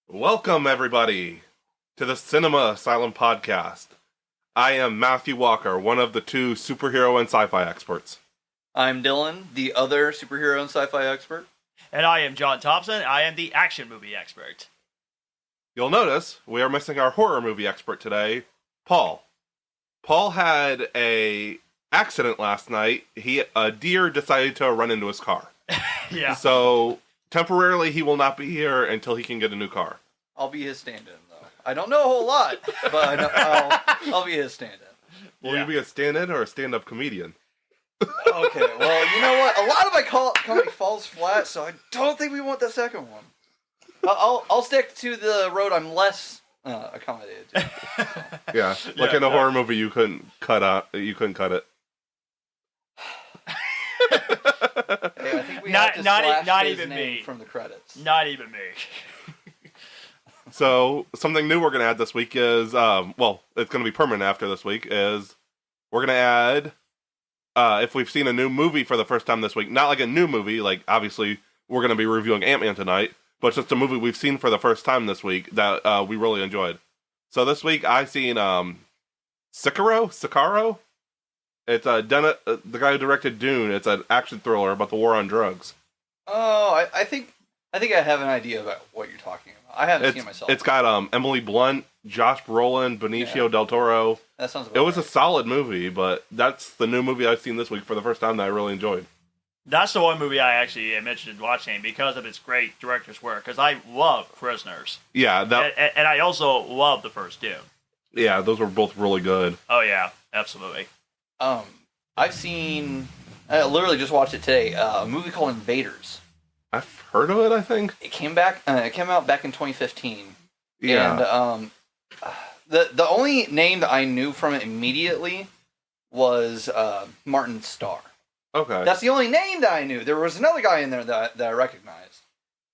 Welcome, everybody, to the Cinema Asylum podcast. I am Matthew Walker, one of the two superhero and sci-fi experts. I'm Dyllan, the other superhero and sci-fi expert. And I am John Thompson. I am the action movie expert. You'll notice we are missing our horror movie expert today, Paul. Paul had a accident last night. A deer decided to run into his car. Yeah. So temporarily he will not be here until he can get a new car. I'll be his stand-in, though. I don't know a whole lot, but I'll be his stand-in. Will you be a stand-in or a stand-up comedian? Okay, well, you know what? A lot of my comedy falls flat, so I don't think we want the second one. I'll stick to the road I'm less accommodated to. So. Yeah, like in a horror movie, you couldn't cut it. Hey, I think we have to slash his name from the credits. Not even me. So, something new we're going to add this week is, it's going to be permanent after this week, is we're going to add, if we've seen a new movie for the first time this week, not like a new movie, like, obviously, we're going to be reviewing Ant-Man tonight, but just a movie we've seen for the first time this week that we really enjoyed. So this week, I seen Sicario? It's the guy who directed Dune. It's an action thriller about the war on drugs. Oh, I think I have an idea about what you're talking about. I haven't seen it myself. It's got Emily Blunt, Josh Brolin, Benicio del Toro. That sounds. It was a solid movie, but that's the new movie I've seen this week for the first time that I really enjoyed. That's the one movie I actually am interested in watching because of its great director's work. Because I love Prisoners. Yeah, and I also love the first Dune. Yeah, those were both really good. Oh yeah, absolutely. I've seen. I literally just watched it today. A movie called Invaders. I've heard of it, I think. It came out back in 2015. Yeah. And the only name that I knew from it immediately was Martin Starr. Okay. That's the only name that I knew. There was another guy in there that I recognized.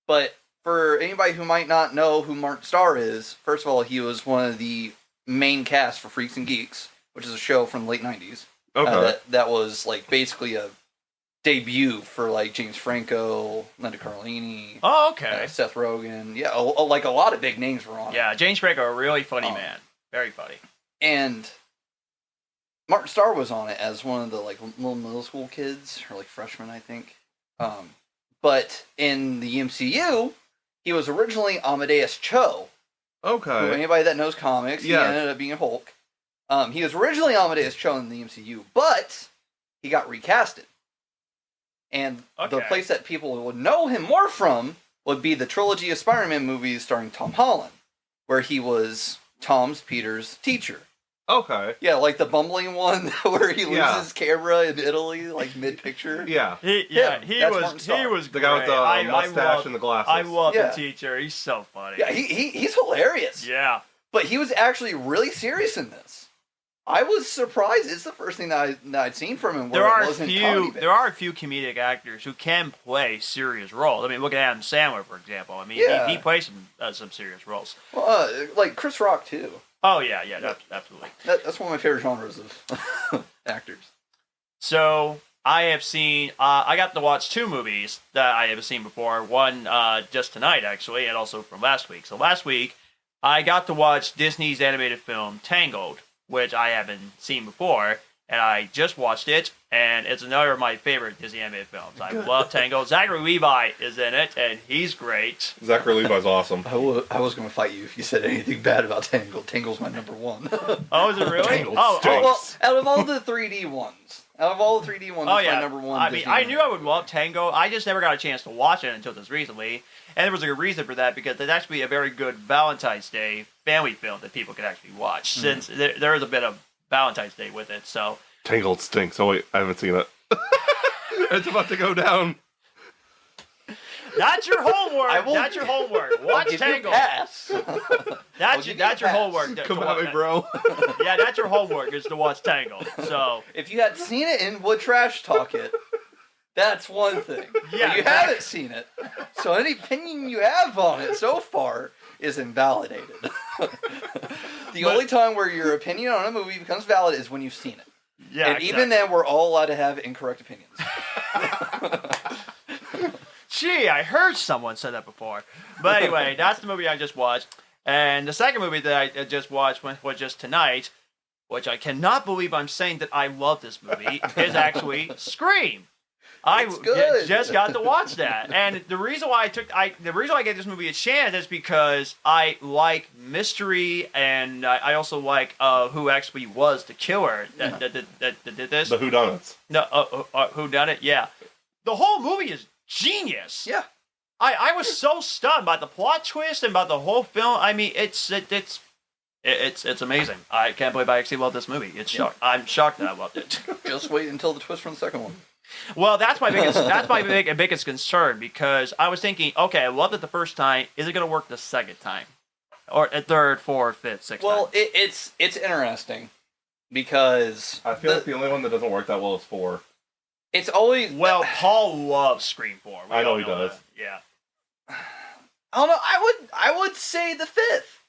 But for anybody who might not know who Martin Starr is, first of all, he was one of the main cast for Freaks and Geeks, which is a show from the late 90s. Okay. That was like basically a debut for like James Franco, Linda Cardellini. Oh, okay. Seth Rogen. Yeah, like a lot of big names were on it. Yeah, James Franco, a really funny man. Very funny. And Martin Starr was on it as one of the like little middle school kids, or like freshmen, I think. But in the MCU, he was originally Amadeus Cho. Okay. Who, anybody that knows comics, he ended up being Hulk. He was originally Amadeus Cho in the MCU, but he got recasted. And the place that people would know him more from would be the trilogy of Spider-Man movies starring Tom Holland, where he was Peter's teacher. Okay. Yeah, like the bumbling one where he loses camera in Italy, like mid-picture. Yeah. He was the guy with the mustache and the glasses. I love the teacher. He's so funny. Yeah, he's hilarious. Yeah. But he was actually really serious in this. I was surprised. It's the first thing that I'd seen from him. There are a few comedic actors who can play serious roles. I mean, look at Adam Sandler, for example. I mean, he plays some serious roles. Well, like Chris Rock too. Oh yeah, absolutely. That's one of my favorite genres of actors. So I have seen. I got to watch two movies that I haven't seen before. One just tonight, actually, and also from last week. So last week, I got to watch Disney's animated film Tangled, which I haven't seen before, and I just watched it, and it's another of my favorite Disney animated films. I love Tangled. Zachary Levi is in it, and he's great. Zachary Levi's awesome. I was going to fight you if you said anything bad about Tangled. Tangled's my number one. Oh, is it really? Tangled well, out of all the 3D ones, my number one. I mean, I knew I would love Tangled. I just never got a chance to watch it until just recently, and there was a good reason for that, because it's actually a very good Valentine's Day family film that people can actually watch, since there is a bit of Valentine's Day with it. So Tangled stinks. Oh wait, I haven't seen it. It's about to go down. That's your homework. That's your homework. Watch Tangled. That's your homework. Come at me, bro. Yeah, that's your homework, is to watch Tangled. So if you had seen it and would trash talk it, that's one thing. Yeah, but you haven't seen it, so any opinion you have on it so far is invalidated. The only time where your opinion on a movie becomes valid is when you've seen it. Yeah, and even then, we're all allowed to have incorrect opinions. Gee, I heard someone say that before. But anyway, that's the movie I just watched. And the second movie that I just watched was just tonight, which I cannot believe I'm saying that I love this movie, is actually Scream. I just got to watch that, and the reason why I gave this movie a chance is because I like mystery, and I also like who actually was the killer that did this. The whodunits. No, who done it? Yeah, the whole movie is genius. Yeah, I was so stunned by the plot twist and by the whole film. I mean, it's amazing. I can't believe I actually love this movie. I'm shocked that I loved it. Just wait until the twist from the second one. Well, that's my biggest concern, because I was thinking, okay, I loved it the first time. Is it going to work the second time, or a third, fourth, fifth, sixth? Well, time? it's interesting because I feel like the only one that doesn't work that well is 4. it's always Paul loves Scream 4. I know he does. That. Yeah. I don't know. I would say the 5th.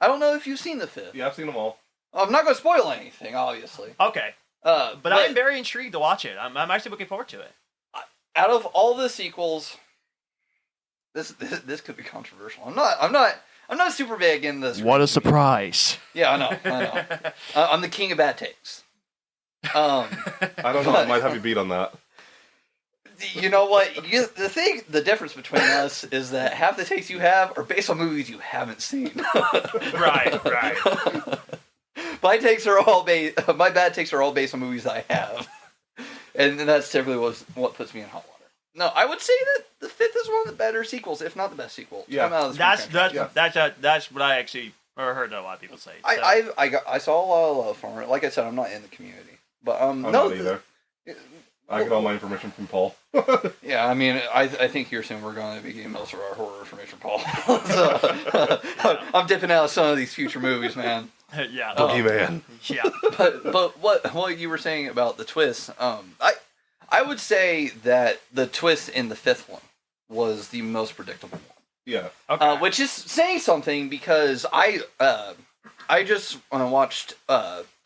I don't know if you've seen the 5th. Yeah, I've seen them all. I'm not going to spoil anything, obviously. Okay. But I'm very intrigued to watch it. I'm actually looking forward to it. Out of all the sequels, this could be controversial. I'm not super big in this. What a surprise! Yeah, I know. I'm the king of bad takes. I don't know. I might have you beat on that. You know what? The difference between us is that half the takes you have are based on movies you haven't seen. Right. My bad takes are all based on movies I have, and that's typically what puts me in hot water. No, I would say that the 5th is one of the better sequels, if not the best sequel. Yeah, that's what I actually heard a lot of people say. So. I saw a lot of love from it. Like I said, I'm not in the community, but I'm not either. I get all my information from Paul. Yeah, I mean, I think here soon we're going to be getting most of our horror information, Paul. So, I'm dipping out of some of these future movies, man. Yeah, Boogeyman. Yeah, but what you were saying about the twist, I would say that the twist in the 5th one was the most predictable one. Yeah. Okay. Which is saying something, because I just watched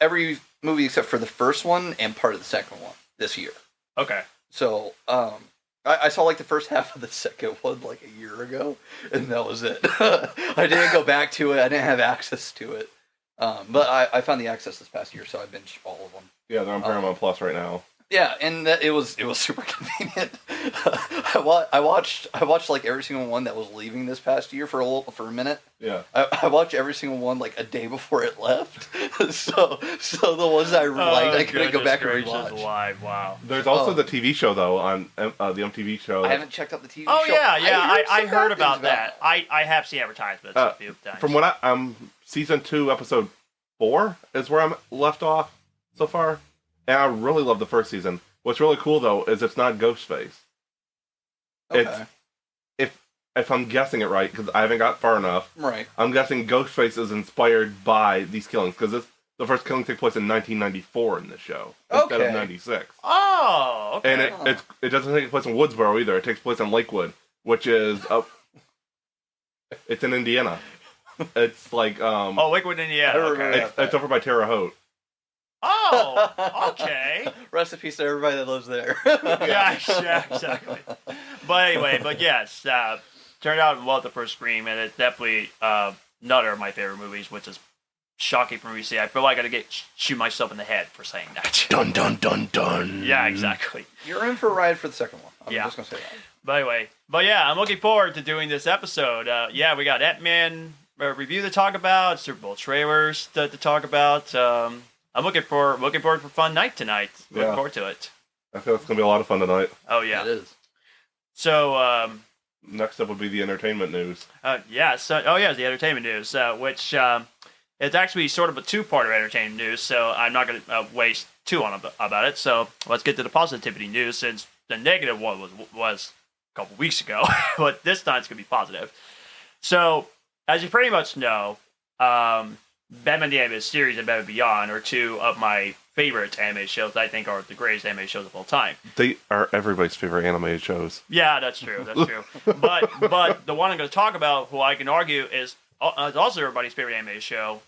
every movie except for the first one and part of the second one this year. Okay. So, I saw like the first half of the second one like a year ago, and that was it. I didn't go back to it. I didn't have access to it. But I found the access this past year, so I binged all of them. Yeah, they're on Paramount Plus right now. Yeah, and it was super convenient. I watched like every single one that was leaving this past year for a minute. Yeah. I watched every single one like a day before it left. so the ones I liked, I couldn't go back and rewatch. Wow. There's also the TV show though on the MTV show. I haven't checked out the TV show. Oh yeah. I heard about that. I have seen advertisements a few times. From what season 2, episode 4 is where I'm left off so far. And I really love the first season. What's really cool though is it's not Ghostface. Okay. It's if I'm guessing it right, because I haven't got far enough. Right. I'm guessing Ghostface is inspired by these killings, because the first killing took place in 1994 in this show instead of 96. Oh, okay. And it doesn't take place in Woodsboro either. It takes place in Lakewood, which is it's in Indiana. It's like Lakewood, Indiana. Okay. It's over by Terre Haute. Oh, okay. Rest in peace to everybody that lives there. Yeah, exactly. But anyway, yes, turned out I love the first Scream, and it's definitely another of my favorite movies, which is shocking for me to see. I feel like I gotta shoot myself in the head for saying that. Dun dun dun dun. Yeah, exactly. You're in for a ride for the second one. I'm just gonna say that. But anyway, I'm looking forward to doing this episode. We got Ant-Man review to talk about, Super Bowl trailers to talk about. I'm looking forward for a fun night tonight. Looking forward to it. I feel it's gonna be a lot of fun tonight. Oh yeah, it is. So next up would be the entertainment news. The entertainment news, which it's actually sort of a two-part of entertainment news. So I'm not going to waste too long about it. So let's get to the positivity news, since the negative one was a couple weeks ago, but this time it's going to be positive. So as you pretty much know, Batman the Animated Series and Batman Beyond are two of my favorite anime shows that I think are the greatest anime shows of all time. They are everybody's favorite animated shows. Yeah, that's true. But the one I'm going to talk about, who I can argue is also everybody's favorite anime show,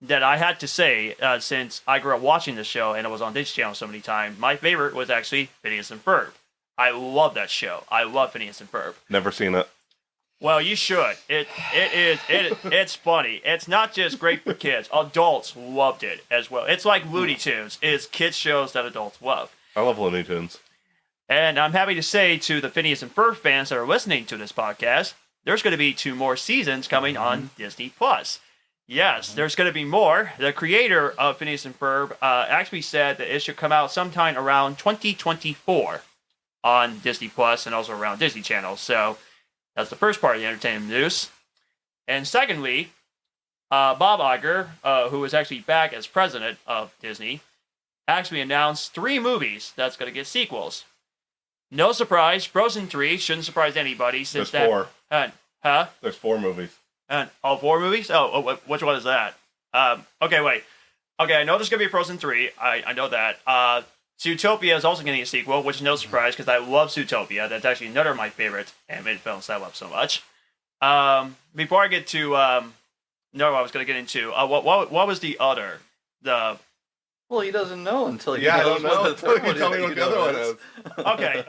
that I had to say, since I grew up watching this show and it was on Disney Channel so many times, my favorite was actually Phineas and Ferb. I love that show. I love Phineas and Ferb. Never seen it. Well, you should. It's funny. It's not just great for kids. Adults loved it as well. It's like Looney Tunes. It's kids shows that adults love. I love Looney Tunes. And I'm happy to say to the Phineas and Ferb fans that are listening to this podcast, there's going to be 2 more seasons coming on Disney Plus. Yes, there's going to be more. The creator of Phineas and Ferb actually said that it should come out sometime around 2024 on Disney Plus and also around Disney Channel. So that's the first part of the entertainment news. And secondly, Bob Iger, who is actually back as president of Disney, actually announced 3 movies that's going to get sequels. No surprise, Frozen 3 shouldn't surprise anybody since There's 4. There's 4 movies. 4 movies? Oh, which one is that? Okay, wait. Okay, I know there's going to be a Frozen 3. I know that. Zootopia is also getting a sequel, which is no surprise because I love Zootopia. That's actually another of my favorite animated films that I love so much. Before I get to what I was going to get into, what was the other? Well, he doesn't know until he I knows don't know what the until you tell me what the other one is. Okay.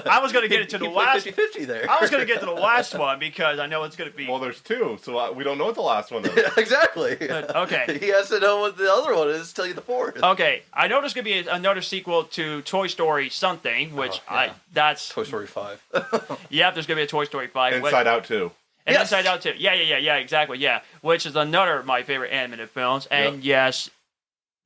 I was going to get into the last. 50-50 there. I was going to get to the last one because I know it's going to be. Well, there's 2, so we don't know what the last one is. Exactly. Okay. He has to know what the other one is to tell you the 4th. Okay, I know there's going to be another sequel to Toy Story something, which that's Toy Story 5. Yeah, there's going to be a Toy Story 5. Inside Out 2. And Yes. Inside Out 2. Yeah, exactly, yeah. Which is another of my favorite animated films. And yes,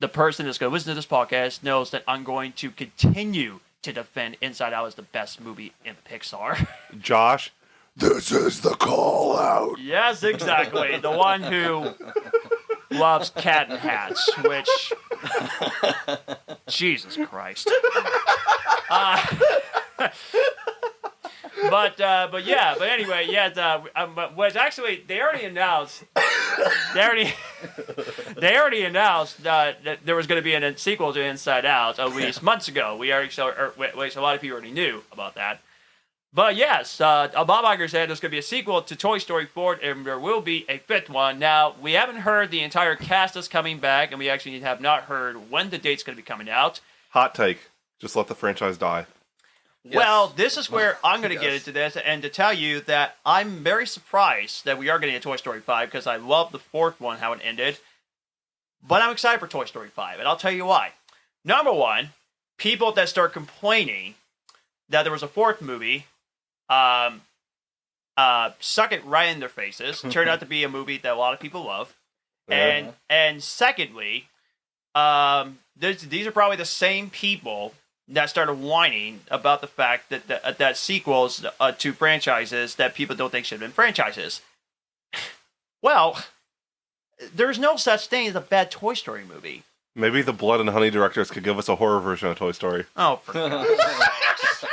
the person that's going to listen to this podcast knows that I'm going to continue to defend Inside Out as the best movie in Pixar. Josh, this is the call out. Yes, exactly. The one who loves cat and hats, which... Jesus Christ. But anyway, was actually they already announced that there was going to be a sequel to Inside Out at least months ago. We already at least a lot of people already knew about that. But yes, Bob Iger said there's going to be a sequel to Toy Story 4, and there will be a 5th one. Now, we haven't heard the entire cast is coming back, and we actually have not heard when the date's going to be coming out. Hot take. Just let the franchise die. Yes. Well, this is where I'm going to get into this and to tell you that I'm very surprised that we are getting a Toy Story 5 because I love the 4th one, how it ended. But I'm excited for Toy Story 5, and I'll tell you why. Number one, people that start complaining that there was a 4th movie suck it right in their faces. Turned out to be a movie that a lot of people love. Yeah. And secondly, these are probably the same people that started whining about the fact that sequels to franchises that people don't think should have been franchises. Well, there's no such thing as a bad Toy Story movie. Maybe the Blood and Honey directors could give us a horror version of Toy Story. Oh, for God's sakes.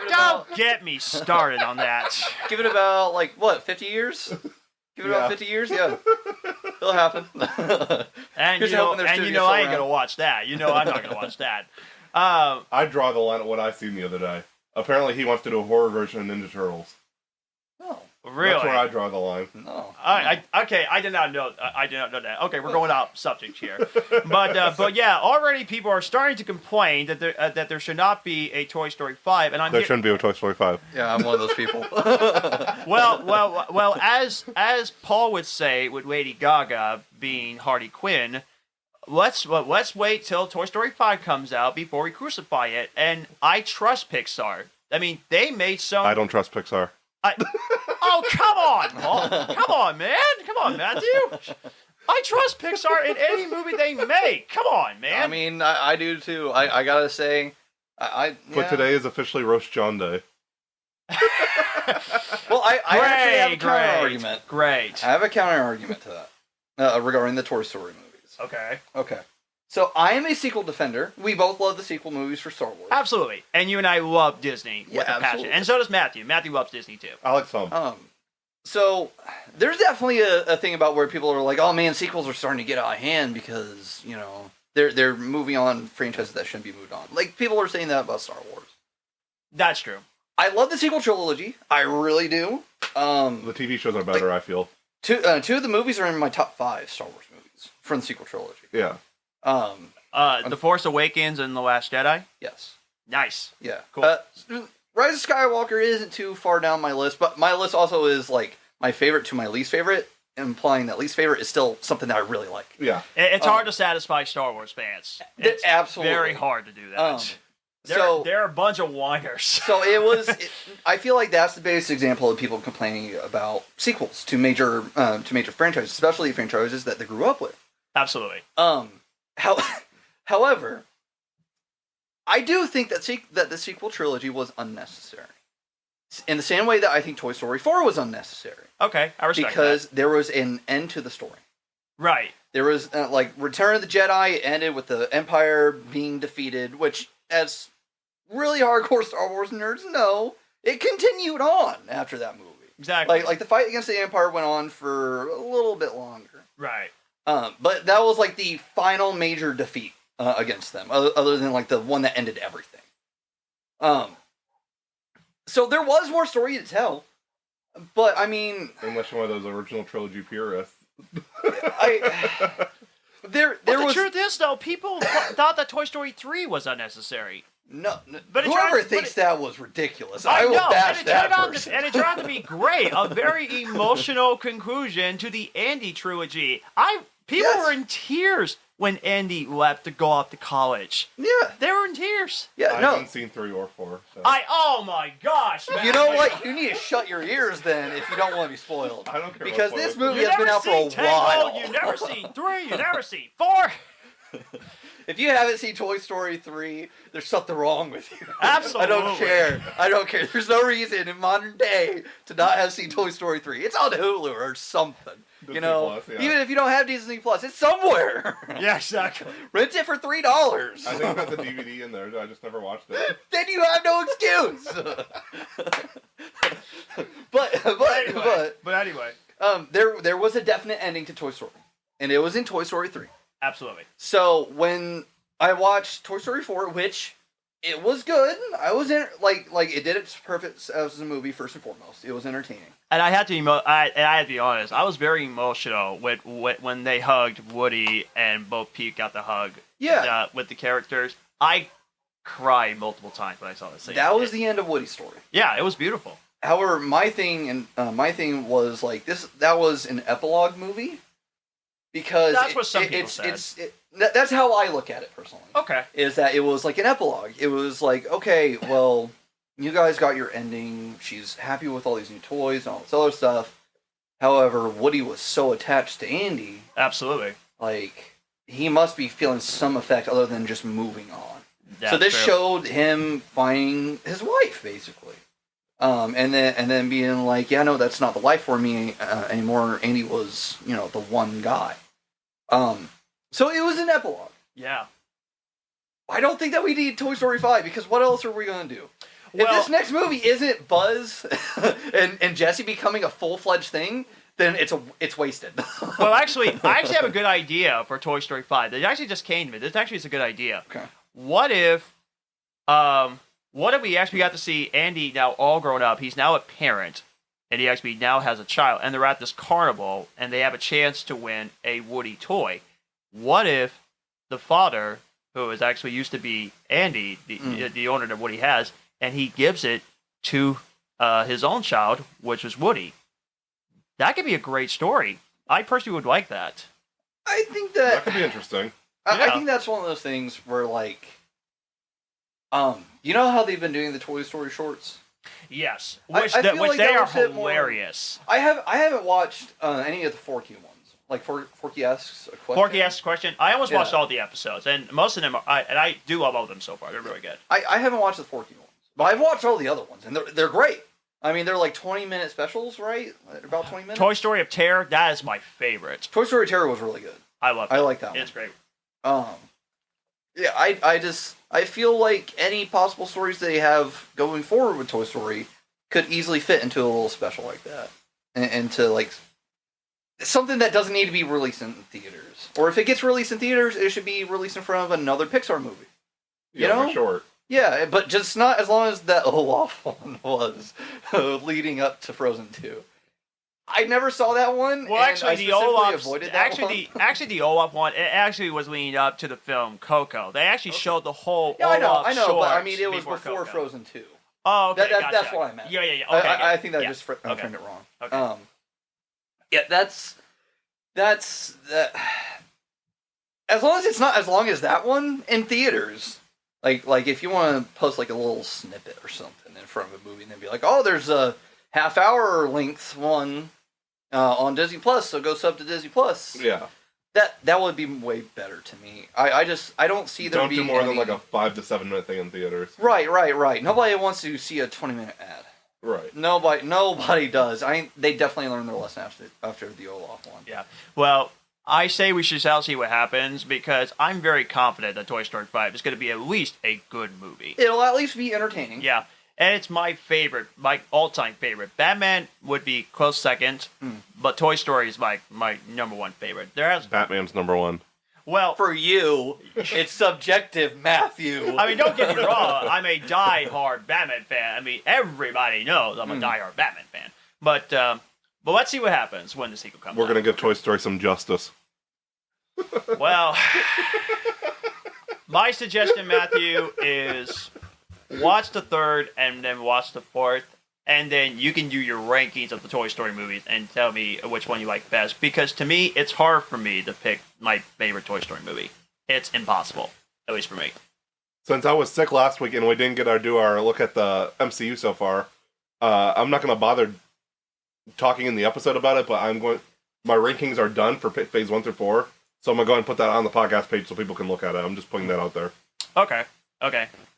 Don't get me started on that. Give it about, 50 years? Give it about 50 years? Yeah. It'll happen. And you know I ain't going to watch that. You know I'm not going to watch that. I draw the line at what I seen the other day. Apparently he wants to do a horror version of Ninja Turtles. Oh. Really? That's where I draw the line. No. Okay, I did not know that. Okay, we're going off subject here. But yeah, already people are starting to complain that there should not be a Toy Story 5, and There shouldn't be a Toy Story 5. Yeah, I'm one of those people. Well, as Paul would say with Lady Gaga being Harley Quinn, let's wait till Toy Story 5 comes out before we crucify it. And I trust Pixar. I mean, they made some. I don't trust Pixar. Oh, come on, Paul. Come on, man. Come on, Matthew. I trust Pixar in any movie they make. Come on, man. I mean, I do too. I gotta say, But today is officially Roast John Day. Well, I actually have a counter argument. Great. I have a counter argument to that regarding the Toy Story movies. Okay. So I am a sequel defender. We both love the sequel movies for Star Wars. Absolutely. And you and I love Disney with a passion. Absolutely. And so does Matthew. Matthew loves Disney too. I like some. So there's definitely a thing about where people are like, oh man, sequels are starting to get out of hand because, they're moving on franchises that shouldn't be moved on. Like, people are saying that about Star Wars. That's true. I love the sequel trilogy. I really do. The TV shows are better, I feel. Two of the movies are in my top 5 Star Wars movies from the sequel trilogy. Yeah. The Force Awakens and The Last Jedi? Yes. Nice. Yeah. Cool. Rise of Skywalker isn't too far down my list, but my list also is like my favorite to my least favorite, implying that least favorite is still something that I really like. Yeah. It's hard to satisfy Star Wars fans. It's absolutely very hard to do that. They're a bunch of whiners. So I feel like that's the biggest example of people complaining about sequels to major franchises, especially franchises that they grew up with. Absolutely. However, I do think that the sequel trilogy was unnecessary. In the same way that I think Toy Story 4 was unnecessary. Okay, I respect because there was an end to the story. Right. There was Return of the Jedi ended with the Empire being defeated, which as really hardcore Star Wars nerds know, it continued on after that movie. Exactly. Like the fight against the Empire went on for a little bit longer. Right. But that was like the final major defeat against them, other than like the one that ended everything. So there was more story to tell, but I mean, unless you're one of those original trilogy purists. The truth is, though, people thought that Toy Story 3 was unnecessary. No, but whoever thinks that was ridiculous, I will bash that person. And it turned out to be great. A very emotional conclusion to the Andy trilogy. People were in tears when Andy left to go off to college. Yeah. They were in tears. Yeah, I haven't seen 3 or 4. So. Oh my gosh, man. You know what? You need to shut your ears then if you don't want to be spoiled. I don't care. Because this movie has been out for a while. You've never seen 3, you've never seen 4. If you haven't seen Toy Story 3, there's something wrong with you. Absolutely. I don't care. There's no reason in modern day to not have seen Toy Story 3. It's on Hulu or something. Disney Plus, yeah. Even if you don't have Disney Plus, it's somewhere. Yeah, exactly. Rent it for $3. I think I got the DVD in there. I just never watched it. Then you have no excuse. But anyway, there was a definite ending to Toy Story, and it was in Toy Story 3. Absolutely. So when I watched Toy Story 4, which it was good, I was like it did its purpose as a movie first and foremost. It was entertaining. And I had to be honest. I was very emotional when they hugged Woody and Bo Peep got the hug. Yeah. With the characters, I cried multiple times when I saw this. That was the end of Woody's story. Yeah, it was beautiful. However, my thing was like this. That was an epilogue movie. Because that's what some people said. That's how I look at it personally. Okay. Is that it was like an epilogue. It was like, okay, well, you guys got your ending. She's happy with all these new toys and all this other stuff. However, Woody was so attached to Andy. Absolutely. Like, he must be feeling some effect other than just moving on. That's so this fair. showed him finding his wife, basically. And then being like, yeah, no, that's not the life for me anymore. Andy was, the one guy. So it was an epilogue. Yeah. I don't think that we need Toy Story 5 because what else are we going to do? If this next movie isn't Buzz and Jesse becoming a full-fledged thing, then it's wasted. Well, actually, I have a good idea for Toy Story 5. It actually just came to me. This actually is a good idea. Okay. What if we actually got to see Andy now all grown up? He's now a parent, and he actually now has a child, and they're at this carnival, and they have a chance to win a Woody toy. What if the father, who is actually used to be Andy, the owner that Woody has, and he gives it to his own child, which is Woody? That could be a great story. I personally would like that. I think that could be interesting. I think that's one of those things where, like, you know how they've been doing the Toy Story shorts? Yes, I feel like they that are would fit hilarious. I haven't watched any of the Forky ones, like Forky asks a question. Forky asks a question. I almost watched all the episodes, and most of them, I do love all of them so far. They're really good. I haven't watched the Forky ones, but I've watched all the other ones, and they're great. I mean, they're like 20-minute specials, right? About 20 minutes. Toy Story of Terror, that is my favorite. Toy Story Terror was really good. I love it. I like that one. It's great. Yeah, I feel like any possible stories they have going forward with Toy Story could easily fit into a little special like that. And to, like, something that doesn't need to be released in theaters. Or if it gets released in theaters, it should be released in front of another Pixar movie. You know? For sure. Yeah, but just not as long as that Olaf one was leading up to Frozen 2. I never saw that one. Well, actually, the Olaf one, it actually was leading up to the film Coco. They actually showed the whole Olaf I know, shorts but I mean, it was before Coco. Frozen 2. Oh, okay, that's what I meant. Yeah. Okay, I think that I just framed it wrong. Okay. Yeah, that's as long as that one in theaters. Like if you want to post like a little snippet or something in front of a movie and then be like, oh, there's a half-hour length one on Disney Plus, so go sub to Disney Plus. Yeah. That would be way better to me. I don't see there being do more than like a 5 to 7 minute thing in theaters. Right. Nobody wants to see a 20-minute ad. Right. Nobody does. They definitely learned their lesson after the Olaf one. Yeah. Well, I say we should see what happens because I'm very confident that Toy Story 5 is going to be at least a good movie. It'll at least be entertaining. Yeah. And it's my favorite, my all-time favorite. Batman would be close second, but Toy Story is my number one favorite. Batman's number one. Well, for you, it's subjective, Matthew. I mean, don't get me wrong. I'm a die-hard Batman fan. I mean, everybody knows I'm a die-hard Batman fan. But let's see what happens when the sequel comes out. We're going to give Toy Story some justice. Well, my suggestion, Matthew, is watch the third and then watch the fourth, and then you can do your rankings of the Toy Story movies and tell me which one you like best. Because to me, it's hard for me to pick my favorite Toy Story movie. It's impossible, at least for me. Since I was sick last week and we didn't get do our look at the MCU so far, I'm not going to bother talking in the episode about it, but my rankings are done for phase 1 through 4, so I'm going to go ahead and put that on the podcast page so people can look at it. I'm just putting that out there. Okay.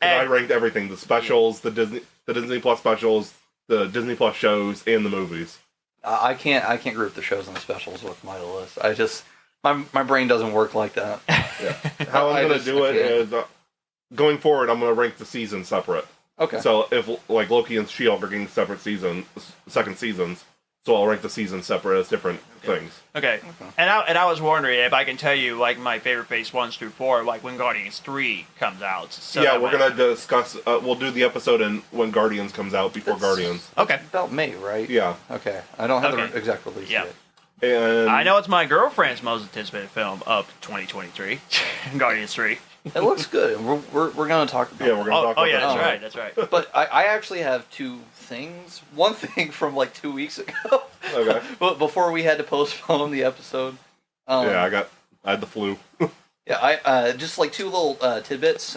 And I ranked everything: the specials, the Disney Plus specials, the Disney Plus shows, and the movies. I can't group the shows and the specials with my list. I just my brain doesn't work like that. Yeah. How I'm going to do it is going forward. I'm going to rank the seasons separate. Okay. So if like Loki and She-Hulk are getting separate second seasons, so I'll rank the seasons separate as different things. Okay. And I was wondering if I can tell you like my favorite phase 1 through 4, like when Guardians 3 comes out. So yeah, we're gonna discuss. We'll do the episode when Guardians comes out before Guardians. Okay. About May, right? Yeah. Okay. I don't have the exact release yet. And I know it's my girlfriend's most anticipated film of 2023, Guardians 3. It looks good. We're going to talk about it. Yeah, we're going to talk about it. Oh, yeah, that's right. But I actually have two things. One thing from like 2 weeks ago. Okay. But before we had to postpone the episode. I had the flu. Yeah, I just like two little tidbits.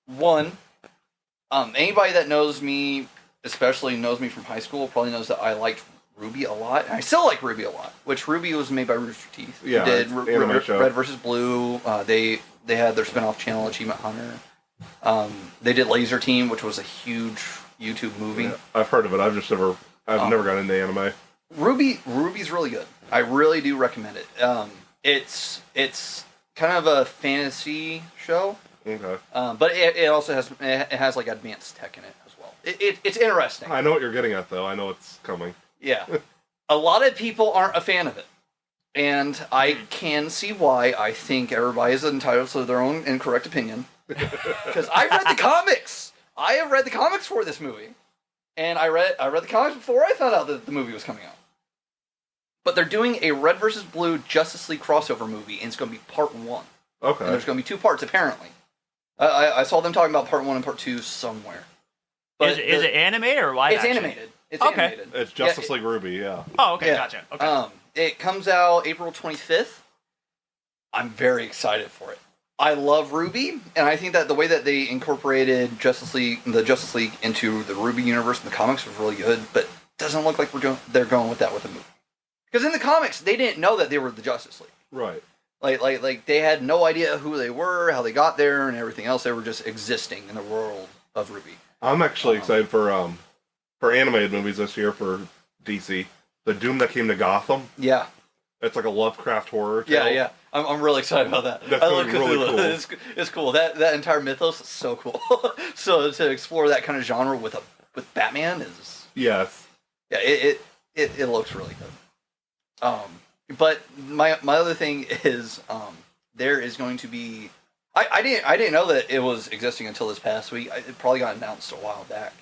One, anybody that knows me, especially knows me from high school, probably knows that I liked Ruby a lot. And I still like Ruby a lot. Which Ruby was made by Rooster Teeth. Yeah, Who did Red vs. Blue. They had their spin-off channel, Achievement Hunter. They did Laser Team, which was a huge YouTube movie. Yeah, I've heard of it. I've never gotten into anime. Ruby's really good. I really do recommend it. It's kind of a fantasy show. Okay. But it also has like advanced tech in it as well. It's interesting. I know what you're getting at, though. I know it's coming. Yeah. A lot of people aren't a fan of it. And I can see why. I think everybody is entitled to their own incorrect opinion. Because I've read the comics! I have read the comics for this movie. And I read the comics before I found out that the movie was coming out. But they're doing a Red vs. Blue Justice League crossover movie, and it's going to be part 1. Okay. And there's going to be 2 parts, apparently. I saw them talking about part 1 and part 2 somewhere. But is it animated or live action? It's animated. It's animated. It's Justice League Ruby, yeah. Oh, okay, yeah. Gotcha. Okay. It comes out April 25th. I'm very excited for it. I love Ruby, and I think that the way that they incorporated the Justice League into the Ruby universe in the comics was really good, but it doesn't look like they're going with that with the movie. Because in the comics, they didn't know that they were the Justice League. Right. Like they had no idea who they were, how they got there, and everything else. They were just existing in the world of Ruby. I'm actually excited for animated movies this year for DC. The Doom That Came to Gotham. Yeah. It's like a Lovecraft horror tale. Yeah. I'm really excited about that. That's I love really Cthulhu. cool. It's cool. That entire mythos is so cool. So to explore that kind of genre with Batman is Yes. Yeah, it looks really good. But my other thing is there is going to be I didn't know that it was existing until this past week. It probably got announced a while back.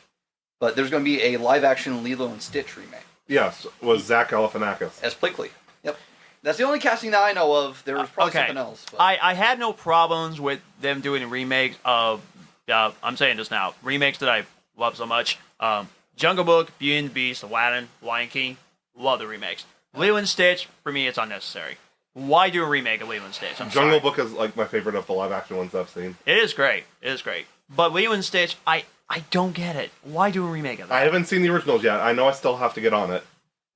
But there's going to be a live action Lilo and Stitch remake. Yes, was Zach Galifianakis. as Plickly. Yep. That's the only casting that I know of. There was probably something else. But. I had no problems with them doing a remake of, I'm saying this now, remakes that I love so much. Jungle Book, Beauty and the Beast, Aladdin, Lion King, love the remakes. Lilo and Stitch, for me, it's unnecessary. Why do a remake of Lilo and Stitch? Jungle Book is like my favorite of the live action ones I've seen. It is great. But Lilo and Stitch, I don't get it. Why do a remake of that? I haven't seen the originals yet. I know I still have to get on it.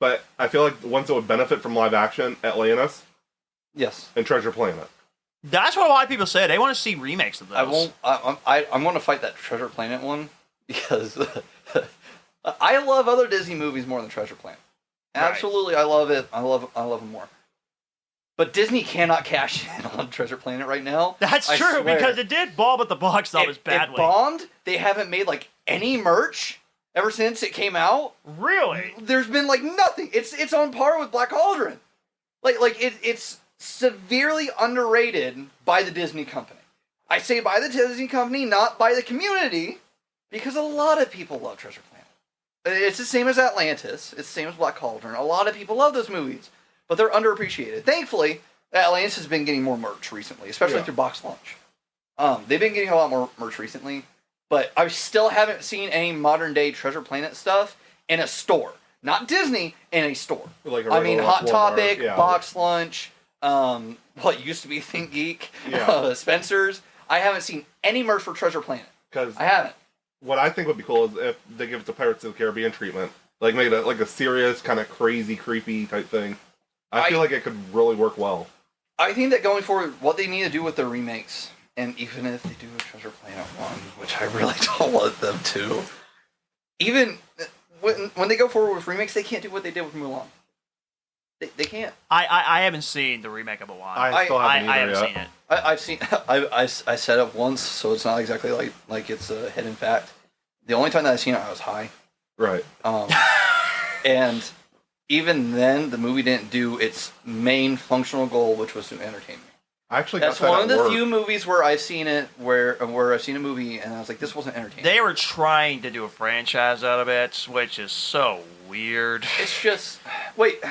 But I feel like the ones that would benefit from live action, Atlantis. Yes. And Treasure Planet. That's what a lot of people say. They want to see remakes of those. I'm going to fight that Treasure Planet one because I love other Disney movies more than Treasure Planet. Absolutely, right. I love it. I love them more. But Disney cannot cash in on Treasure Planet right now. That's true, because it did bomb at the box office badly. It bombed. They haven't made like any merch ever since it came out. Really? There's been like nothing. It's on par with Black Cauldron. It's severely underrated by the Disney company. I say by the Disney company, not by the community, because a lot of people love Treasure Planet. It's the same as Atlantis. It's the same as Black Cauldron. A lot of people love those movies, but they're underappreciated. Thankfully, Atlantis has been getting more merch recently, especially through Box Lunch. They've been getting a lot more merch recently, but I still haven't seen any modern day Treasure Planet stuff in a store. Not Disney, in a store. Like Hot Topic, Box Lunch, what used to be Think Geek, Spencer's. I haven't seen any merch for Treasure Planet. I haven't. What I think would be cool is if they give it the Pirates of the Caribbean treatment. Like, make it like a serious, kind of crazy, creepy type thing. I feel like it could really work well. I think that going forward, what they need to do with their remakes, and even if they do a Treasure Planet one, which I really don't want them to, even when they go forward with remakes, they can't do what they did with Mulan. They can't. I haven't seen the remake of Mulan. I still haven't I haven't seen it. I've seen. I set up once, so it's not exactly like it's a hidden fact. The only time that I've seen it, I was high. Right. And even then, the movie didn't do its main functional goal, which was to entertain me. I actually That's one of the few movies where I've seen it, where I've seen a movie and I was like, this wasn't entertaining. They were trying to do a franchise out of it, which is so weird. It's just wait,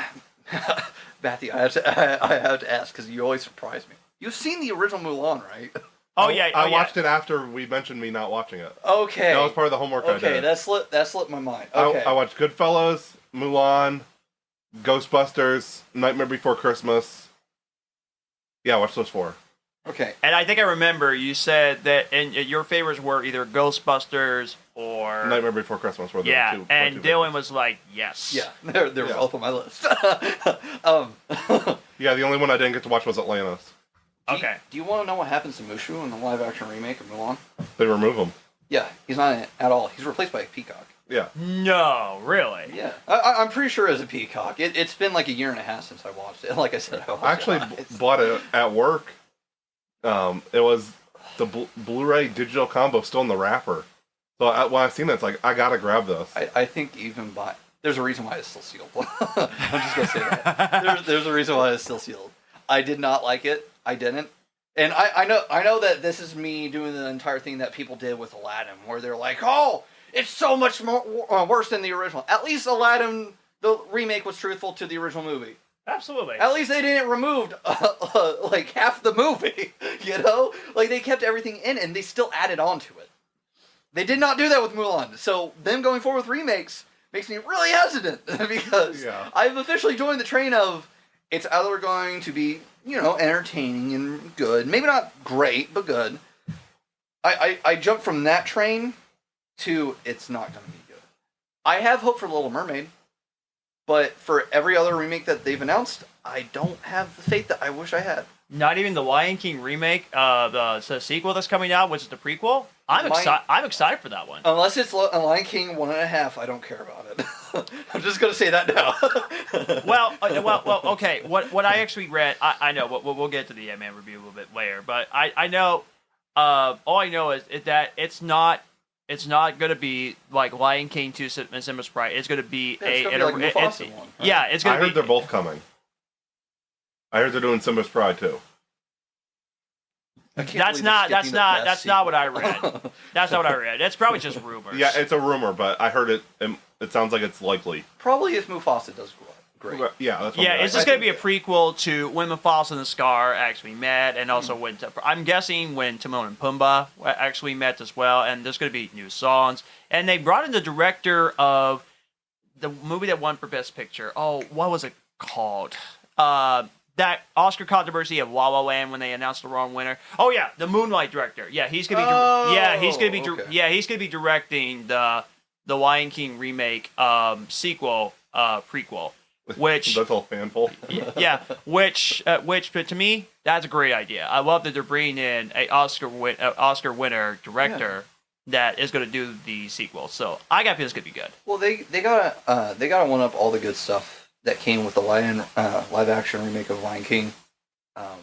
Matthew, I have to ask because you always surprise me. You've seen the original Mulan, right? Oh yeah, I watched it after we mentioned me not watching it. Okay, that was part of the homework. I did. Okay, that slipped my mind. Okay, I watched Goodfellas, Mulan, Ghostbusters, Nightmare Before Christmas. Yeah, I watched those 4. Okay. And I think I remember you said that and your favorites were either Ghostbusters or Nightmare Before Christmas. Were the two, and Dyllan was like, yes. Yeah, they're both on my list. Yeah, the only one I didn't get to watch was Atlantis. Okay. Do you want to know what happens to Mushu in the live-action remake of Mulan? They remove him. Yeah, he's not in it at all. He's replaced by a peacock. Yeah. No, really? Yeah. I'm pretty sure it's a peacock. It's been like a year and a half since I watched it. Like I said, I actually bought it at work. It was the Blu-ray digital combo still in the wrapper. So when I seen it, it's like, I gotta grab this. I think even there's a reason why it's still sealed. I'm just gonna say that. There's a reason why it's still sealed. I did not like it. I didn't. And I know that this is me doing the entire thing that people did with Aladdin, where they're like, oh, it's so much more worse than the original. At least Aladdin, the remake, was truthful to the original movie. Absolutely. At least they didn't remove like half the movie, you know? Like, they kept everything in and they still added on to it. They did not do that with Mulan. So them going forward with remakes makes me really hesitant because I've officially joined the train of it's either going to be, entertaining and good. Maybe not great, but good. I jumped from that train to it's not going to be good. I have hope for Little Mermaid, but for every other remake that they've announced, I don't have the faith that I wish I had. Not even the Lion King remake, the sequel that's coming out, which is the prequel. I'm excited for that one. Unless it's Lion King 1.5, I don't care about it. I'm just gonna say that now. well, okay. What I actually read, I know. We'll get to the Ant-Man review a little bit later, but I know. All I know is that it's not gonna be like Lion King 2 and Simba's Pride. It's gonna be it's gonna be one. Right? Yeah, it's gonna. I heard they're both coming. I heard they're doing Simba's Pride too. That's not what I read. That's not what I read. It's probably just rumors. Yeah, it's a rumor, but I heard it. It sounds like it's likely. Probably if Mufasa does great. Yeah, that's what Is this going to be a prequel to when Mufasa and the Scar actually met, and also when I'm guessing when Timon and Pumbaa actually met as well, and there's going to be new songs, and they brought in the director of the movie that won for Best Picture. Oh, what was it called? That Oscar controversy of La La Land when they announced the wrong winner. Oh yeah, the Moonlight director. Yeah, he's gonna be. He's gonna be directing the Lion King remake sequel prequel. Which that's all fanful. Which but to me that's a great idea. I love that they're bringing in a Oscar winner director that is going to do the sequel. So I got feels gonna be good. Well, they gotta one up all the good stuff that came with the live action remake of Lion King,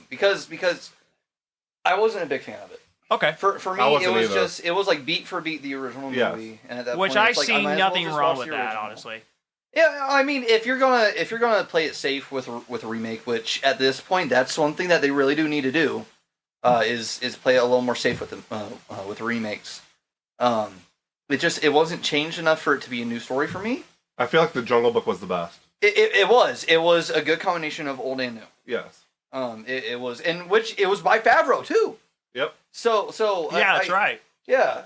because I wasn't a big fan of it. Okay. For me, it was like beat for beat the original movie, and at that which point, I see nothing wrong with that, honestly. Yeah, I mean, if you're gonna play it safe with a remake, which at this point that's one thing that they really do need to do, is play it a little more safe with the remakes. It wasn't changed enough for it to be a new story for me. I feel like the Jungle Book was the best. It was a good combination of old and new. Yes. It was, in which it was by Favreau too. Yep. So yeah, that's right. Yeah,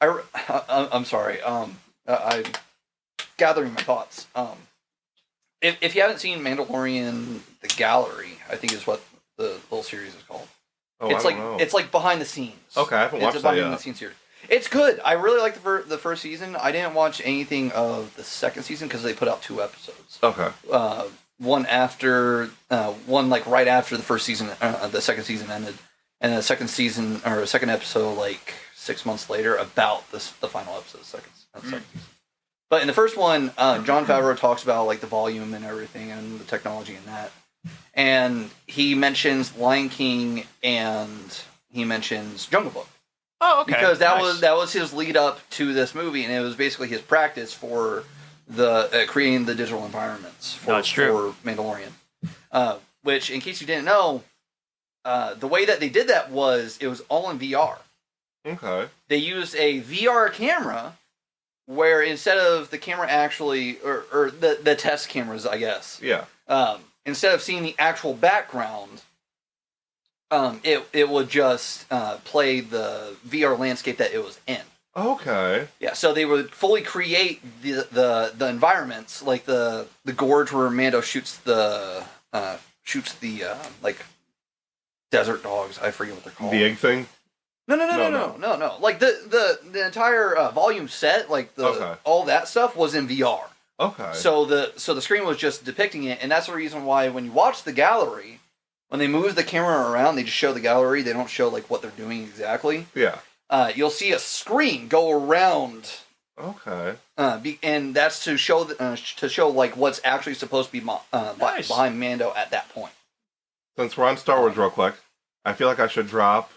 I'm sorry. I'm gathering my thoughts. If you haven't seen Mandalorian: The Gallery, I think is what the whole series is called. Oh, it's like behind the scenes. Okay, I haven't watched that yet. Behind the scenes series. It's good. I really like the first season. I didn't watch anything of the second season because they put out 2 episodes. Okay. One after, one like right after the first season, the second season ended, and the second episode like 6 months later about the final episode, second season. But in the first one, Jon Favreau talks about like the volume and everything and the technology and that, and he mentions Lion King and he mentions Jungle Book. Oh, okay. Because that was his lead up to this movie, and it was basically his practice for the creating the digital environments for Mandalorian. Which, in case you didn't know, the way that they did that was it was all in VR. Okay. They used a VR camera where instead of the camera actually, or the test cameras, I guess. Yeah. Instead of seeing the actual background, it would just play the VR landscape that it was in. Okay. Yeah, so they would fully create the environments, like the gorge where Mando shoots the like desert dogs. I forget what they're called. The egg thing. No. Like the entire volume set, like all that stuff was in VR. Okay. So the screen was just depicting it, and that's the reason why when you watch the gallery, when they move the camera around, they just show the gallery. They don't show like what they're doing exactly. Yeah. You'll see a screen go around. Okay. And that's to show like what's actually supposed to be behind Mando at that point. Since we're on Star Wars real quick, I feel like I should drop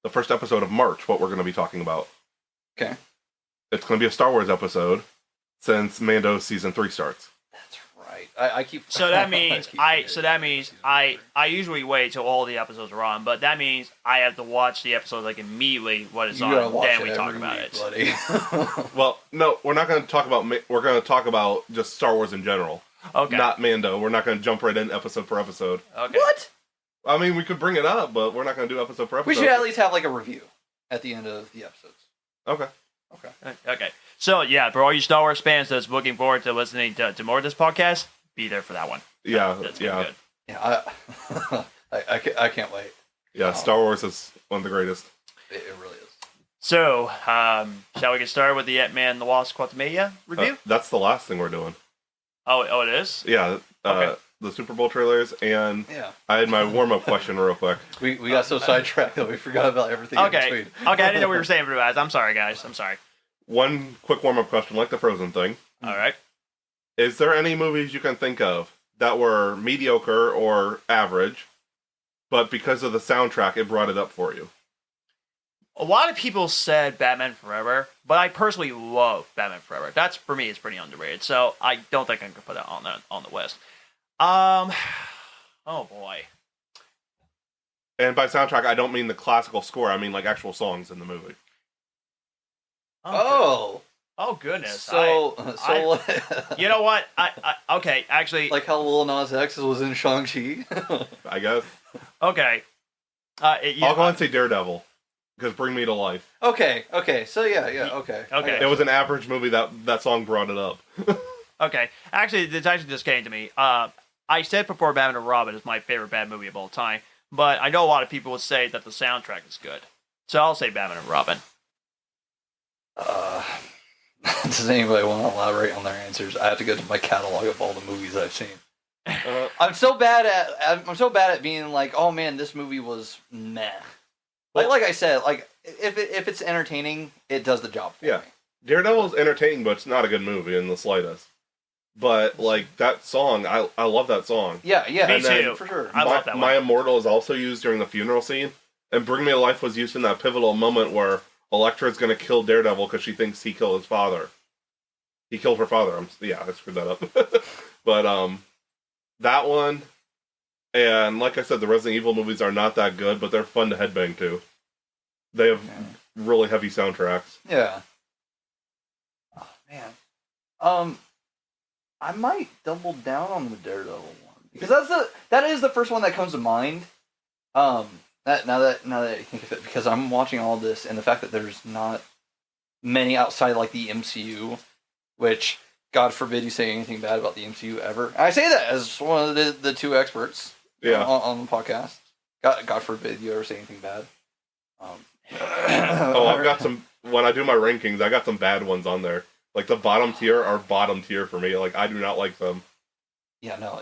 the first episode of March, what we're going to be talking about. Okay. It's going to be a Star Wars episode since Mando season 3 starts. That's right. I keep. So that means I usually wait till all the episodes are on, but that means I have to watch the episode like immediately when it's on, then we talk about it. Buddy. Well, no, we're not going to talk about. We're going to talk about just Star Wars in general. Okay. Not Mando. We're not going to jump right in episode per episode. Okay. What? I mean, we could bring it up, but we're not going to do episode per episode. We should at least have like a review at the end of the episodes. Okay. So yeah, for all you Star Wars fans that's looking forward to listening to more of this podcast, be there for that one. Yeah, that's good. Yeah, I can't wait. Yeah, Star Wars is one of the greatest. It really is. So, shall we get started with the Ant-Man and the Wasp Quantamania review? That's the last thing we're doing. Oh, it is? Yeah. Okay. The Super Bowl trailers, and I had my warm-up question real quick. We got so sidetracked that we forgot about everything in between. Okay, I didn't know we were saying for guys. I'm sorry, guys. I'm sorry. One quick warm-up question, like the Frozen thing. All right. Is there any movies you can think of that were mediocre or average, but because of the soundtrack, it brought it up for you? A lot of people said Batman Forever, but I personally love Batman Forever. That's, for me, it's pretty underrated. So I don't think I can put that on the list. Oh boy. And by soundtrack, I don't mean the classical score. I mean like actual songs in the movie. Oh. Oh goodness. So you know what? Okay, actually, like how Lil Nas X was in Shang-Chi. I guess. Okay. I'll go and say Daredevil, because Bring Me to Life. Okay. So okay. Okay. It was an average movie that song brought it up. Okay. Actually, this actually just came to me. I said before Batman and Robin is my favorite Batman movie of all time, but I know a lot of people would say that the soundtrack is good. So I'll say Batman and Robin. Does anybody want to elaborate on their answers? I have to go to my catalog of all the movies I've seen. I'm so bad at being like, oh man, this movie was meh. Like I said, like if it's entertaining, it does the job for me. Daredevil's entertaining, but it's not a good movie in the slightest. But like that song, I love that song. Yeah, Me too, for sure. I love that one. My Immortal is also used during the funeral scene, and Bring Me to Life was used in that pivotal moment where Elektra's going to kill Daredevil because she thinks he killed his father. He killed her father. I screwed that up. But that one, and like I said, the Resident Evil movies are not that good, but they're fun to headbang to. They have really heavy soundtracks. Yeah. Oh man. I might double down on the Daredevil one because that is the first one that comes to mind. Now that I think of it, because I'm watching all this and the fact that there's not many outside like the MCU, which God forbid you say anything bad about the MCU ever. And I say that as one of the two experts on the podcast. God forbid you ever say anything bad. I've got some. When I do my rankings, I got some bad ones on there. Like the bottom tier are bottom tier for me. Like I do not like them. Yeah, no,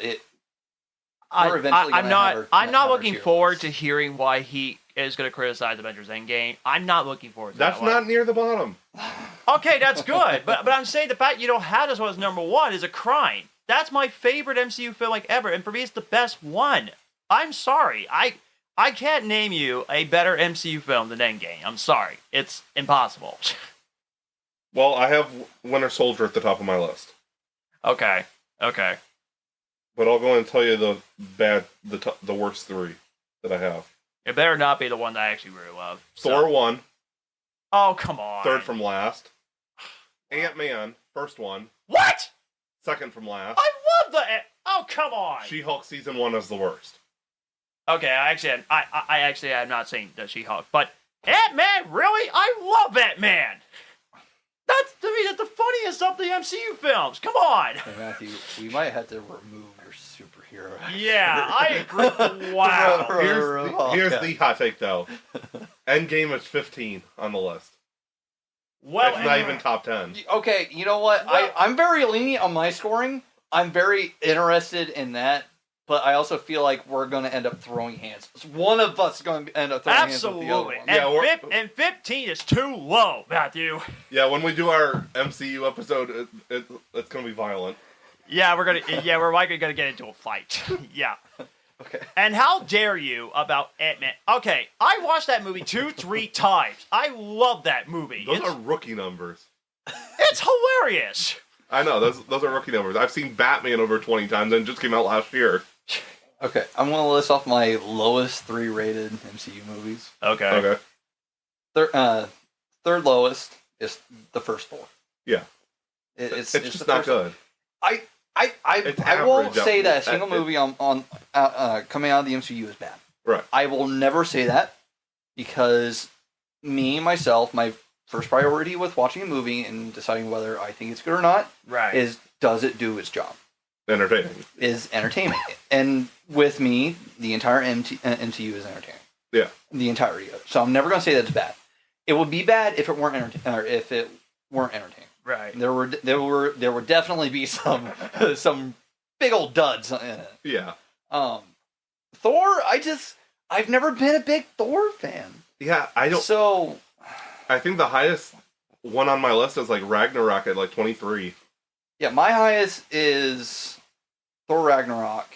I'm not looking forward to hearing why he is going to criticize Avengers Endgame. I'm not looking forward to that. That's not near the bottom. Okay, that's good. but I'm saying the fact you don't have this one as number one is a crime. That's my favorite MCU film like ever, and for me it's the best one. I'm sorry. I can't name you a better MCU film than Endgame. I'm sorry. It's impossible. Well, I have Winter Soldier at the top of my list. Okay. But I'll go and tell you the worst three that I have. It better not be the one that I actually really love. Thor 1. Oh, come on. Third from last. Ant-Man, first one. What? Second from last. I love the... Oh, come on. She-Hulk season 1 is the worst. Okay, I actually am not saying that She-Hulk, but Ant-Man, really? I love Ant-Man. That's the funniest of the MCU films. Come on. Hey, Matthew, we might have to remove your superhero. Yeah, I agree. Wow. Here's the hot take, though. Endgame is 15 on the list. Well, it's not even top 10. Okay, you know what? Well, I'm very lenient on my scoring. I'm very interested in that. But I also feel like we're going to end up throwing hands. One of us is going to end up throwing hands with the other one. And 15 is too low, Matthew. Yeah, when we do our MCU episode, it's going to be violent. Yeah, we're likely going to get into a fight. Yeah. Okay. And how dare you about Ant-Man? Okay, I watched that movie 2-3 times. I love that movie. Those are rookie numbers. It's hilarious. I know, those are rookie numbers. I've seen Batman over 20 times and it just came out last year. Okay, I'm going to list off my lowest 3 rated MCU movies. Okay. Third lowest is the first Thor. Yeah. It's just not good. I won't say that a single movie on coming out of the MCU is bad. Right. I will never say that because myself, my first priority with watching a movie and deciding whether I think it's good or not is, does it do its job? Entertaining. Is entertainment. And with me, the entire MCU is entertaining. Yeah. The entirety of it. So I'm never going to say that it's bad. It would be bad if it weren't entertaining. Right. There would definitely be some big old duds in it. Yeah. Thor, I've never been a big Thor fan. Yeah, I don't. So I think the highest one on my list is like Ragnarok at like 23. Yeah, my highest is Thor Ragnarok,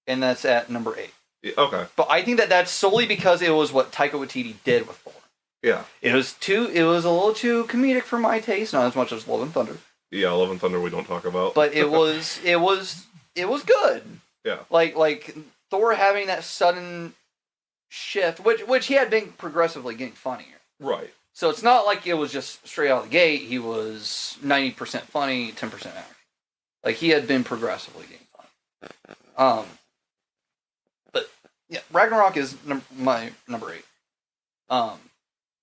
and that's at number 8. Yeah, okay. But I think that's solely because it was what Taika Waititi did with Thor. Yeah. It was a little too comedic for my taste, not as much as Love and Thunder. Yeah, Love and Thunder we don't talk about. But it was good. Yeah. Like Thor having that sudden shift, which he had been progressively getting funnier. Right. So it's not like it was just straight out of the gate. He was 90% funny, 10% action. Like, he had been progressively getting funny. But yeah, Ragnarok is my number 8.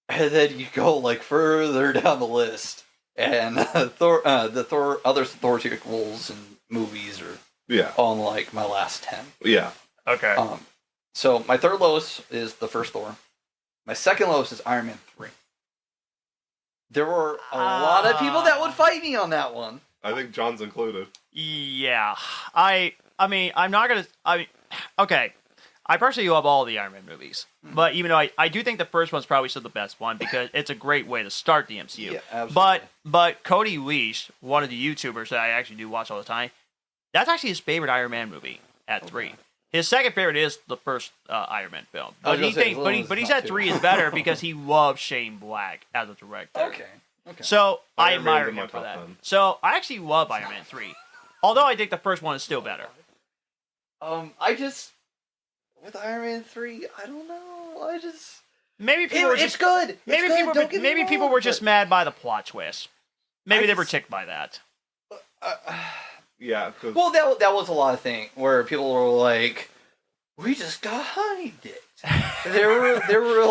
And then you go like further down the list, and Thor, other Thor sequels and movies are on like my last 10. Yeah. Okay. So my third lowest is the first Thor. My second lowest is Iron Man 3. There were a lot of people that would fight me on that one. I think John's included. Yeah. I mean, I'm not going to... okay. I personally love all the Iron Man movies. But even though I do think the first one's probably still the best one because it's a great way to start the MCU. Yeah, absolutely. But Cody Leash, one of the YouTubers that I actually do watch all the time, that's actually his favorite Iron Man movie at 3. His second favorite is the first Iron Man film. But he said 3 is better because he loves Shane Black as a director. Okay. So I admire him for that. So I actually love Iron Man 3. Although I think the first one is still better. With Iron Man 3, I don't know. Maybe people were just, it's good. Maybe people were just mad by the plot twist. Maybe they were ticked by that. Yeah. Well, that was a lot of things where people were like, "We just got honey dipped." they were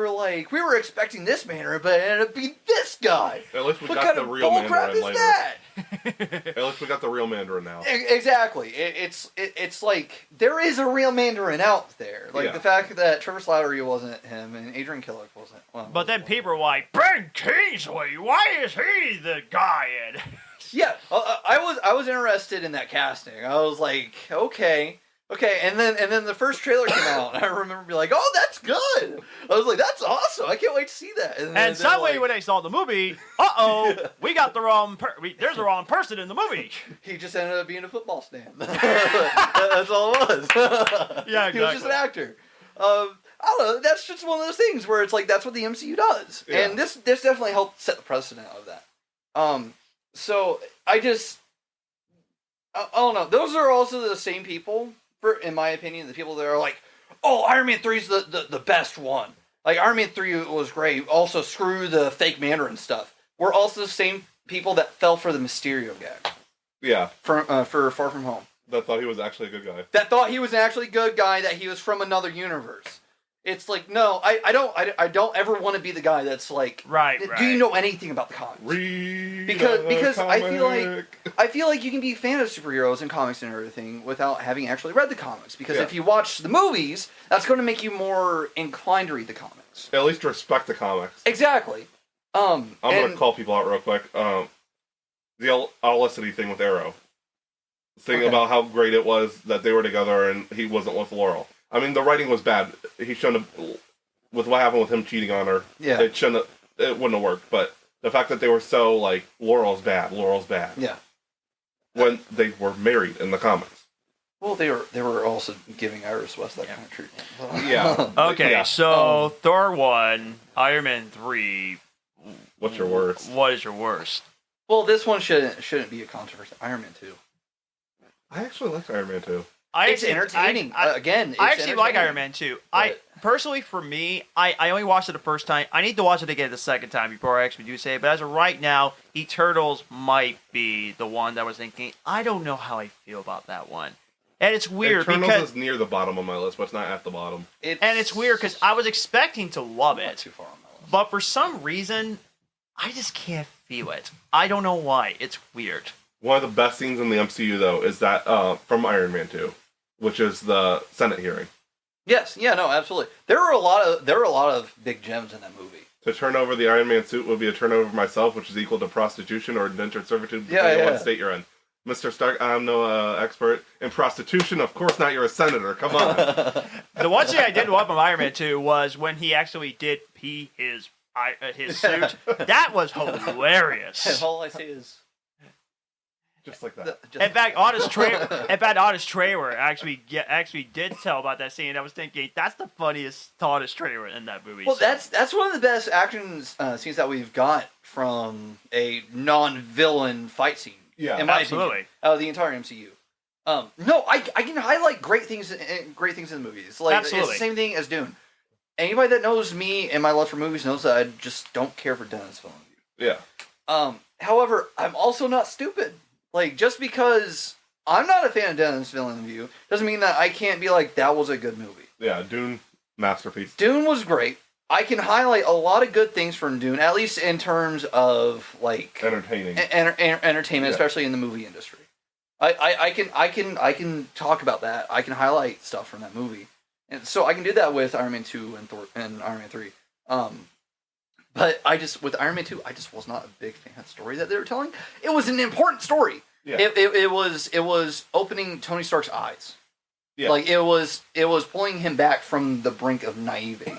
like, "We were expecting this Mandarin, but it ended up being this guy." At least we what got kind the of real Mandarin later. That? At least we got the real Mandarin now. Exactly. It's like there is a real Mandarin out there. Like the fact that Trevor Slattery wasn't him and Adrian Killick wasn't. Well, but then people were like, Ben Kingsley, why is he the guy in? Yeah, I was interested in that casting. I was like, okay, and then the first trailer came out, and I remember being like, oh, that's good. I was like, that's awesome. I can't wait to see that. And suddenly, when they saw the movie, we got the wrong. There's the wrong person in the movie. He just ended up being a football stand. That's all it was. Yeah, exactly. He was just an actor. I don't know. That's just one of those things where it's like that's what the MCU does, and this definitely helped set the precedent of that. So I don't know. Those are also the same people, in my opinion, the people that are like, oh, Iron Man 3 is the best one. Like, Iron Man 3 was great. Also, screw the fake Mandarin stuff. We're also the same people that fell for the Mysterio gag. Yeah. For Far From Home. That thought he was actually a good guy. That thought he was an actually good guy, that he was from another universe. It's like, no, I don't ever want to be the guy that's like, right. Do you know anything about the comics? Because I feel like you can be a fan of superheroes and comics and everything without having actually read the comics. Because if you watch the movies, that's going to make you more inclined to read the comics. At least respect the comics. Exactly. I'm gonna call people out real quick. The Olicity thing with Arrow. About how great it was that they were together and he wasn't with Laurel. I mean, the writing was bad. He shouldn't have, with what happened with him cheating on her. Yeah. It wouldn't have worked. But the fact that they were so like, Laurel's bad. Yeah. When they were married in the comics. Well, they were also giving Iris West that kind of treatment. Yeah. Okay, so Thor 1, Iron Man 3. What's your worst? What is your worst? Well, this one shouldn't be a controversy. Iron Man 2. I actually like Iron Man 2. It's entertaining. It's I actually like Iron Man 2. Personally, for me, I only watched it the first time. I need to watch it again the second time before I actually do say it. But as of right now, Eternals might be the one that I was thinking, I don't know how I feel about that one. And it's weird Eternals is near the bottom of my list, but it's not at the bottom. And it's weird because I was expecting to love it. Not too far on my list. But for some reason, I just can't feel it. I don't know why. It's weird. One of the best scenes in the MCU, though, is that from Iron Man 2, which is the Senate hearing. Yes, yeah, no, absolutely. There were a lot of big gems in that movie. To turn over the Iron Man suit would be a turnover myself, which is equal to prostitution or indentured servitude, depending on what state you're in. Mr. Stark, I'm no expert in prostitution. Of course not. You're a senator. Come on. The one thing I did love of Iron Man 2 was when he actually did pee his suit. That was hilarious. And all I say is... Just like that. In fact, Honest Trailer actually did tell about that scene. I was thinking that's the funniest Honest Trailer in that movie. Well, that's one of the best action scenes that we've got from a non-villain fight scene. Yeah, in my opinion, out of the entire MCU. No, I can highlight great things in the movies. Like Absolutely. it's the same thing as Dune. Anybody that knows me and my love for movies knows that I just don't care for Dennis Villeneuve. Yeah. However, I'm also not stupid. Like, just because I'm not a fan of Dennis Villeneuve doesn't mean that I can't be like, that was a good movie. Yeah, Dune, masterpiece. Dune was great. I can highlight a lot of good things from Dune, at least in terms of like entertaining, entertainment, especially in the movie industry. I can talk about that. I can highlight stuff from that movie, and so I can do that with Iron Man 2 and Iron Man 3. But with Iron Man 2, I just was not a big fan of the story that they were telling. It was an important story. Yeah. It was opening Tony Stark's eyes. Yeah. Like it was pulling him back from the brink of naivety.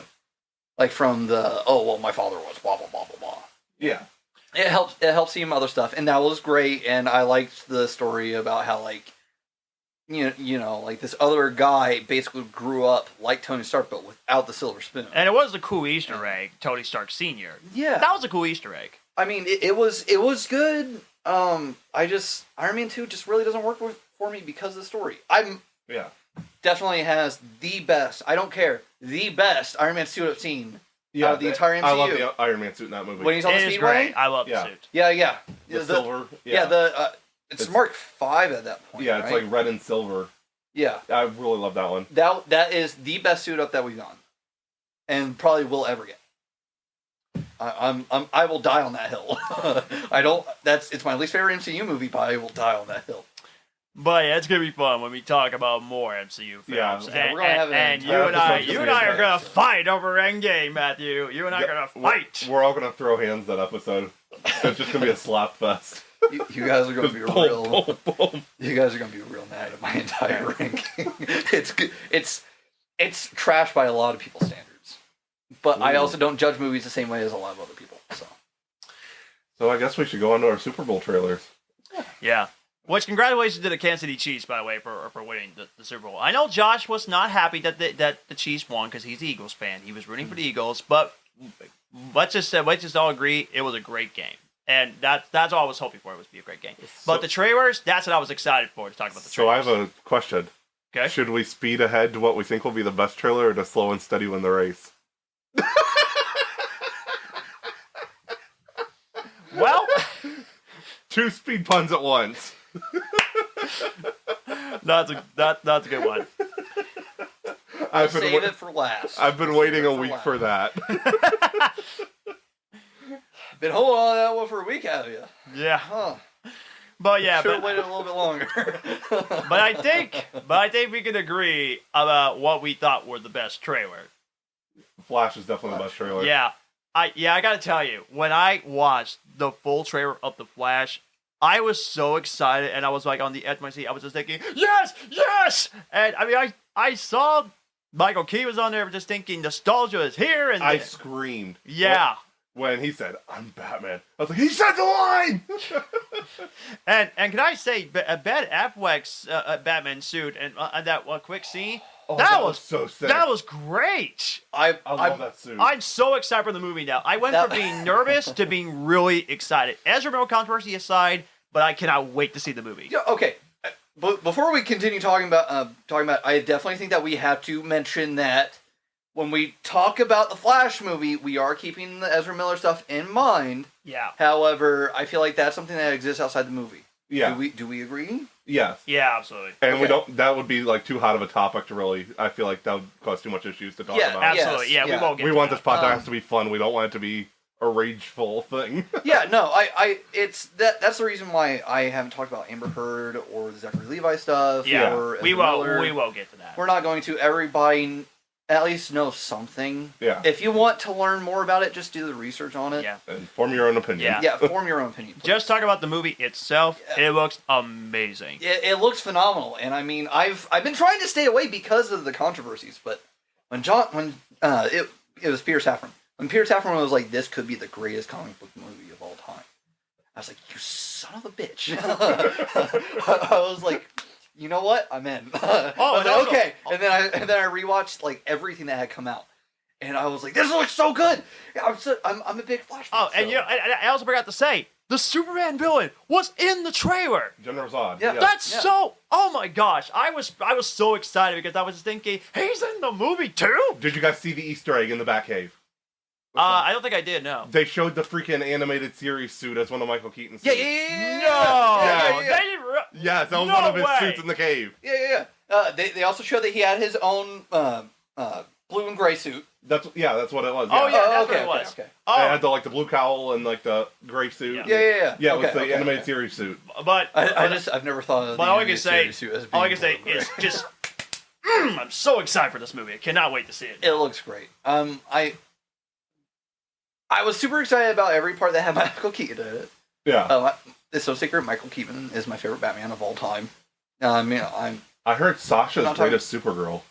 Like from the my father was blah blah blah blah blah. Yeah. It helps see him other stuff, and that was great. And I liked the story about how like like this other guy basically grew up like Tony Stark, but without the silver spoon. And it was a cool Easter egg, Tony Stark Sr. Yeah, that was a cool Easter egg. I mean, it was good. Iron Man 2 just really doesn't work for me because of the story. Definitely has the best. I don't care. The best Iron Man suit I've seen. Yeah, out of the entire MCU. I love the Iron Man suit in that movie. When he's on the Speedway, I love the suit. Yeah. The silver. Yeah, it's Mark 5 at that point. Yeah, it's right? like red and silver. Yeah, I really love that one. That is the best suit up that we've gotten, and probably will ever get. I will die on that hill. It's my least favorite MCU movie, but I will die on that hill. But yeah, it's gonna be fun when we talk about more MCU films. Yeah, we're gonna have and you and I are gonna fight over Endgame, Matthew. You and I are gonna fight. We're all gonna throw hands that episode. It's just gonna be a slap fest. You guys are gonna be real. You guys are gonna be real mad at my entire ranking. It's trash by a lot of people's standards, but I also don't judge movies the same way as a lot of other people. So I guess we should go on to our Super Bowl trailers. Yeah. Which, congratulations to the Kansas City Chiefs, by the way, for winning the Super Bowl. I know Josh was not happy that the Chiefs won because he's an Eagles fan. He was rooting for the Eagles, but let's just all agree it was a great game. And that's all I was hoping for, it was to be a great game. But the trailers, that's what I was excited for, to talk about the trailers. So I have a question. Okay. Should we speed ahead to what we think will be the best trailer, or to slow and steady win the race? Well, 2 speed puns at once. That's a good one. Save it for last. I've been waiting a week for that. Been holding on to that one for a week, have you? Yeah. Huh. But yeah, should have waited a little bit longer. but I think we can agree about what we thought were the best trailer. Flash is definitely the best trailer. Yeah. I gotta tell you, when I watched the full trailer of The Flash, I was so excited, and I was like on the edge of my seat. I was just thinking, yes! And I mean, I saw Michael Keaton was on there, just thinking nostalgia is here, and I screamed. Yeah. When he said, "I'm Batman," I was like, "He said the line!" and can I say, Ben Affleck's Batman suit and that one quick scene, that was so sick. That was great. I love that suit. I'm so excited for the movie now. I went from being nervous to being really excited. Ezra Miller controversy aside, but I cannot wait to see the movie. Yeah, okay. But before we continue talking about, I definitely think that we have to mention that when we talk about the Flash movie, we are keeping the Ezra Miller stuff in mind. Yeah. However, I feel like that's something that exists outside the movie. Yeah. Do we agree? Yes. Yeah, absolutely. And we don't. That would be like too hot of a topic to really. I feel like that would cause too much issues to talk about. Absolutely. Yes, we won't get. We want this podcast to be fun. We don't want it to be a rageful thing. Yeah. No. It's that's the reason why I haven't talked about Amber Heard or the Zachary Levi stuff. Yeah. Or we won't get to that. We're not going to. Everybody at least know something. Yeah. If you want to learn more about it, just do the research on it. Yeah. And form your own opinion. Yeah. Form your own opinion. Please. Just talk about the movie itself. Yeah. It looks amazing. It looks phenomenal, and I mean, I've been trying to stay away because of the controversies. But when it was Peter Safran. When Peter Safran was like, "This could be the greatest comic book movie of all time," I was like, "You son of a bitch!" I was like, you know what? I'm in. Okay. And then I rewatched like everything that had come out, and I was like, "This looks so good." I'm a big Flash fan. Oh, and I also forgot to say, the Superman villain was in the trailer. General Zod. Yeah. That's so. Oh my gosh, I was so excited because I was thinking he's in the movie too. Did you guys see the Easter egg in the Batcave? I don't think I did. No. They showed the freaking animated series suit as one of Michael Keaton's Yeah, suits. No. Yeah. They didn't Yes, that was No one of his way. suits in the cave. Yeah. They also showed that he had his own blue and gray suit. That's what it was. Oh, Yeah. yeah. That's okay, what it was. okay. It Oh, had the blue cowl and like the gray suit. Yeah. Yeah. It was the animated series suit. but I've never thought of the But all I can animated say, series suit as being all I can blue say and gray. is just, I'm so excited for this movie. I cannot wait to see it. It looks great. I was super excited about every part that had Michael Keaton in it. Yeah. It's no secret, Michael Keaton is my favorite Batman of all time. I heard Sasha's Not great as Supergirl.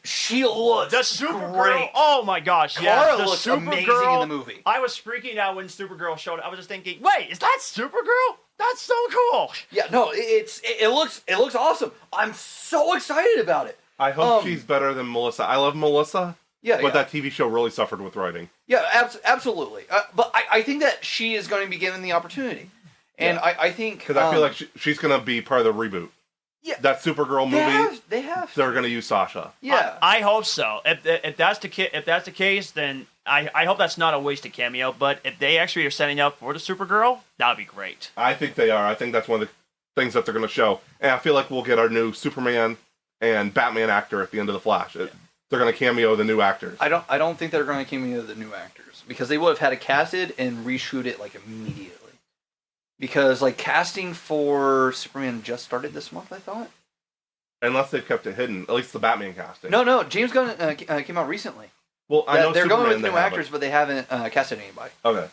She looks The Supergirl. great. Oh my gosh! Kara the looks Supergirl, amazing in the movie. I was freaking out when Supergirl showed up. I was just thinking, wait, is that Supergirl? That's so cool. Yeah, no, it looks awesome. I'm so excited about it. I hope she's better than Melissa. I love Melissa, but that TV show really suffered with writing. Yeah, absolutely. But I think that she is going to be given the opportunity, and I think because I feel like she's going to be part of the reboot. Yeah, that Supergirl movie. They have. They're going to use Sasha. Yeah, I hope so. If that's the case, then I hope that's not a wasted cameo. But if they actually are setting up for the Supergirl, that'd be great. I think they are. I think that's one of the things that they're going to show, and I feel like we'll get our new Superman and Batman actor at the end of the Flash. They're going to cameo the new actors. I don't think they're going to cameo the new actors because they would have had to cast it and reshoot it like immediately. Because like casting for Superman just started this month, I thought. Unless they've kept it hidden, at least the Batman casting. No, James Gunn came out recently. Well, I know they're Superman, going with new actors, but they haven't casted anybody. Okay.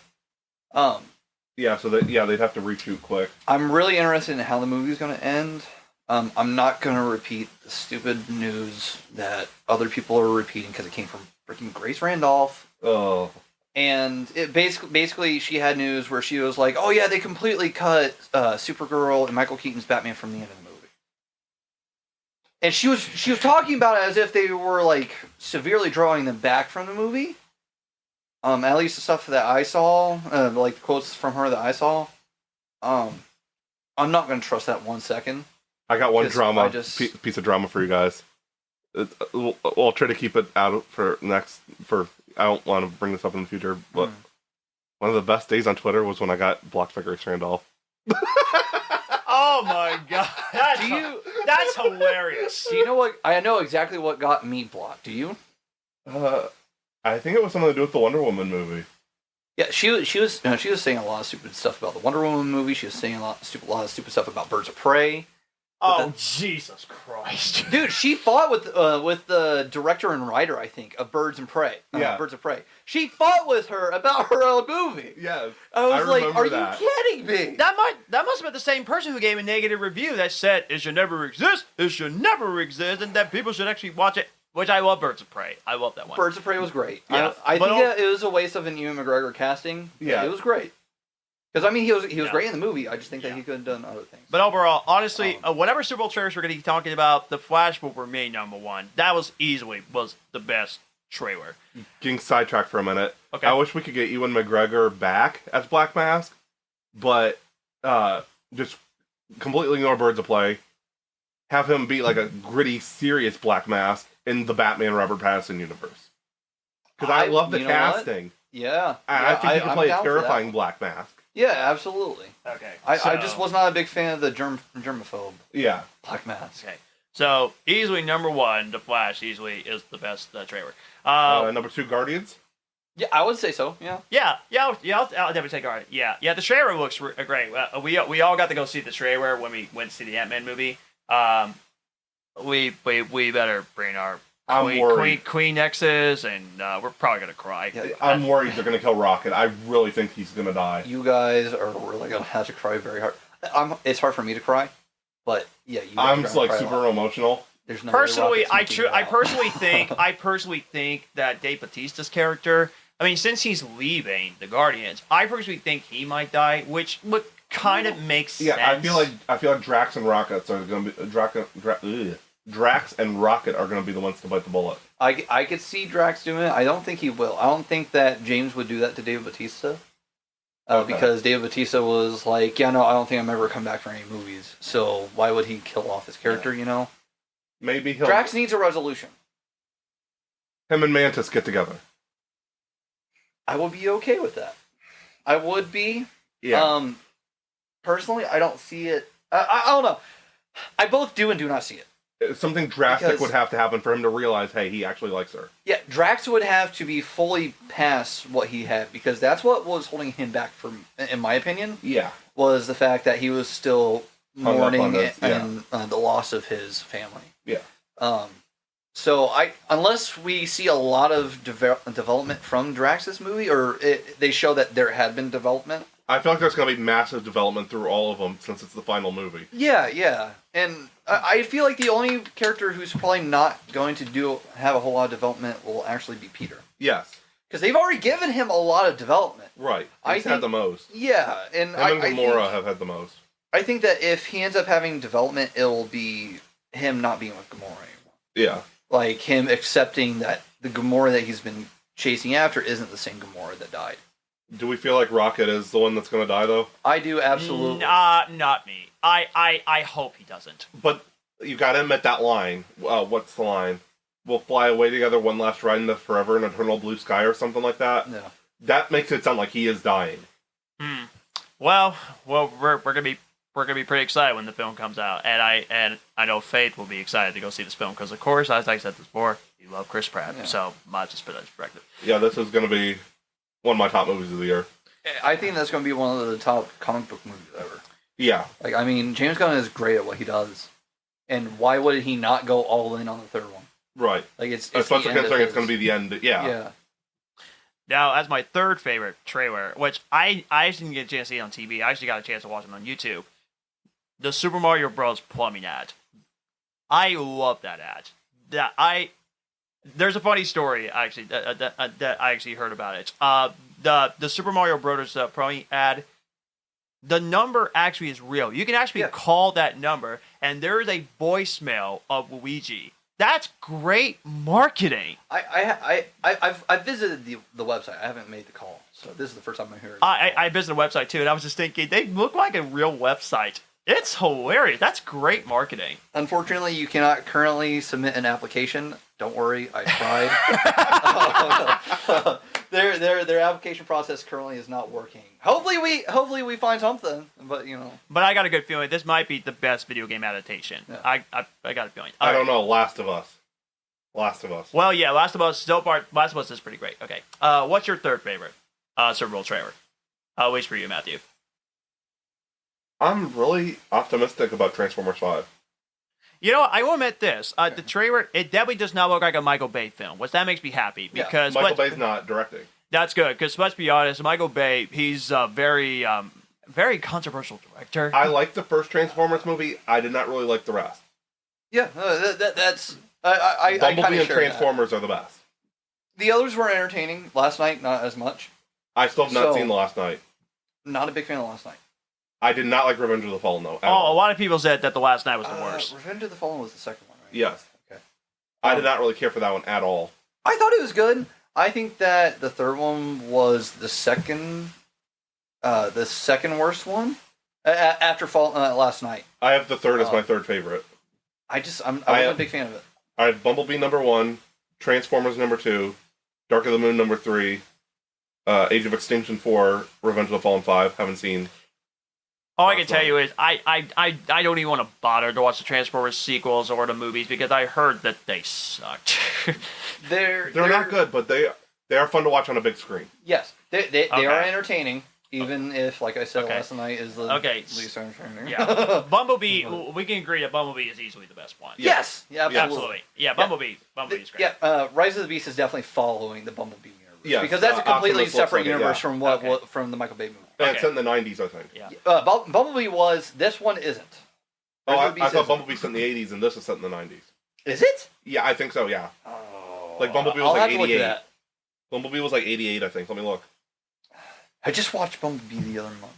Yeah, so they'd have to reshoot quick. I'm really interested in how the movie's going to end. I'm not going to repeat the stupid news that other people are repeating because it came from freaking Grace Randolph. Oh. And it basically she had news where she was like, "Oh yeah, they completely cut Supergirl and Michael Keaton's Batman from the end of the movie." And she was talking about it as if they were like severely drawing them back from the movie. At least the stuff that I saw, like the quotes from her that I saw. I'm not going to trust that 1 second. I got one piece of drama for you guys. We'll try to keep it out for I don't want to bring this up in the future, but one of the best days on Twitter was when I got blocked by Grace Randolph. Oh my god, that's hilarious. Do you know what? I know exactly what got me blocked. Do you? I think it was something to do with the Wonder Woman movie. Yeah, she was saying a lot of stupid stuff about the Wonder Woman movie. She was saying a lot of stupid stuff about Birds of Prey. Oh, Jesus Christ. Dude, she fought with the director and writer, I think, of Birds of Prey. Birds of Prey. She fought with her about her own movie. Yeah. I was like, are that. you kidding me? That must have been the same person who gave a negative review that said it should never exist, and that people should actually watch it. Which I love Birds of Prey. I love that one. Birds of Prey was great. Yeah. I think that it was a waste of an Ewan McGregor casting. Yeah. It was great. Because, I mean, he was great in the movie. I just think that he could have done other things. But overall, honestly, whatever Super Bowl trailers we're going to be talking about, The Flash will remain number one. That was the best trailer. Getting sidetracked for a minute. Okay. I wish we could get Ewan McGregor back as Black Mask, but just completely ignore Birds of Prey. Have him be like a gritty, serious Black Mask in the Batman Robert Pattinson universe. Because I love the casting. Yeah. I think he could play a terrifying Black Mask. Yeah, absolutely. Okay. I just was not a big fan of the germaphobe. Yeah. Black Mask. Okay. So, easily number one, The Flash easily is the best trailer. Number two, Guardians? Yeah, I would say so, yeah. I'll definitely take Guardians. Yeah, the trailer looks great. We all got to go see the trailer when we went to see the Ant-Man movie. We better bring our Kleenexes, and we're probably going to cry. Yeah, I'm worried they're going to kill Rocket. I really think he's going to die. You guys are really going to have to cry very hard. It's hard for me to cry, but yeah, I'm just like super emotional. There's no personally, I personally think that Dave Bautista's character, I mean, since he's leaving the Guardians, I personally think he might die, which would kind of makes sense. Yeah, I feel like Drax and Rocket are going to be Drax and Rocket are going to be the ones to bite the bullet. I could see Drax doing it. I don't think he will. I don't think that James would do that to Dave Bautista. Because Dave Bautista was like, yeah, no, I don't think I'm ever coming back for any movies. So why would he kill off his character, you know? Maybe he'll... Drax needs a resolution. Him and Mantis get together. I would be okay with that. I would be. Yeah. Personally, I don't see it. I don't know. I both do and do not see it. Something drastic would have to happen for him to realize, hey, he actually likes her. Yeah, Drax would have to be fully past what he had, because that's what was holding him back, from, in my opinion. Yeah. Was the fact that he was still mourning and the loss of his family. Yeah. So unless we see a lot of development from Drax's movie, or they show that there had been development. I feel like there's going to be massive development through all of them since it's the final movie. Yeah. And I feel like the only character who's probably not going to have a whole lot of development will actually be Peter. Yes. Because they've already given him a lot of development. Right. He's had the most. Yeah. And Gamora have had the most. I think that if he ends up having development, it'll be him not being with Gamora anymore. Yeah. Like him accepting that the Gamora that he's been chasing after isn't the same Gamora that died. Do we feel like Rocket is the one that's going to die, though? I do, absolutely. Not me. I hope he doesn't. But you got to admit that line. What's the line? We'll fly away together, one last ride into forever and eternal blue sky, or something like that. No. That makes it sound like he is dying. Well, we're gonna be pretty excited when the film comes out, and I know Faith will be excited to go see this film because, of course, as I said before, you love Chris Pratt, so might just put that in perspective. Yeah, this is going to be one of my top movies of the year. I think that's going to be one of the top comic book movies ever. Yeah. Like, I mean, James Gunn is great at what he does. And why would he not go all in on the third one? Right. Like, it's especially considering it's going to be the end. Yeah. Now, as my third favorite trailer, which I actually didn't get a chance to see it on TV, I actually got a chance to watch it on YouTube, the Super Mario Bros. Plumbing ad. I love that ad. There's a funny story actually that I actually heard about it. The Super Mario Bros. Plumbing ad. The number actually is real. You can actually call that number, and there is a voicemail of Luigi. That's great marketing. I've visited the website. I haven't made the call, so this is the first time I heard it. I visited the website too, and I was just thinking they look like a real website. It's hilarious. That's great marketing. Unfortunately, you cannot currently submit an application. Don't worry, I tried. Their application process currently is not working. Hopefully we find something, but you know. But I got a good feeling this might be the best video game adaptation. Yeah. I got a feeling. I don't know. Last of Us. Well, yeah, Last of Us. So far, Last of Us is pretty great. Okay. What's your third favorite Super Bowl trailer? I'll wait for you, Matthew. I'm really optimistic about Transformers 5. You know what? I will admit this. The trailer, it definitely does not look like a Michael Bay film, which that makes me happy. Because Michael Bay's not directing. That's good, because let's be honest, Michael Bay, he's a very controversial director. I liked the first Transformers movie. I did not really like the rest. Yeah, that's... Bumblebee and Transformers are the best. The others were entertaining. Last Night, not as much. I still have not seen The Last Night. Not a big fan of Last Night. I did not like Revenge of the Fallen, though. A lot of people said that The Last Night was the worst. Revenge of the Fallen was the second one, right? Yes. Okay. I did not really care for that one at all. I thought it was good. I think that the third one was the second worst one after Last Night. I have the third as my third favorite. I wasn't a big fan of it. I have Bumblebee number 1, Transformers number 2, Dark of the Moon number 3, Age of Extinction 4, Revenge of the Fallen 5. Haven't seen. All I can tell you is I don't even want to bother to watch the Transformers sequels or the movies because I heard that they sucked. They're not good, but they are fun to watch on a big screen. Yes, they are entertaining. Even if, like I said, Last Night is the least entertaining. Yeah, Bumblebee. We can agree that Bumblebee is easily the best one. Yes, yeah, absolutely. Yeah, Bumblebee is great. Yeah, Rise of the Beast is definitely following the Bumblebee universe. Yes, because that's a completely Optimus separate universe from from the Michael Bay movie. And it's in the 90s, I think. Yeah. Bumblebee was. This one isn't. I thought Bumblebee was set in the 80s and this is set in the 90s. Is it? Yeah, I think so, yeah. Oh. Like Bumblebee was like 88. Bumblebee was like 88, I think. Let me look. I just watched Bumblebee the other month.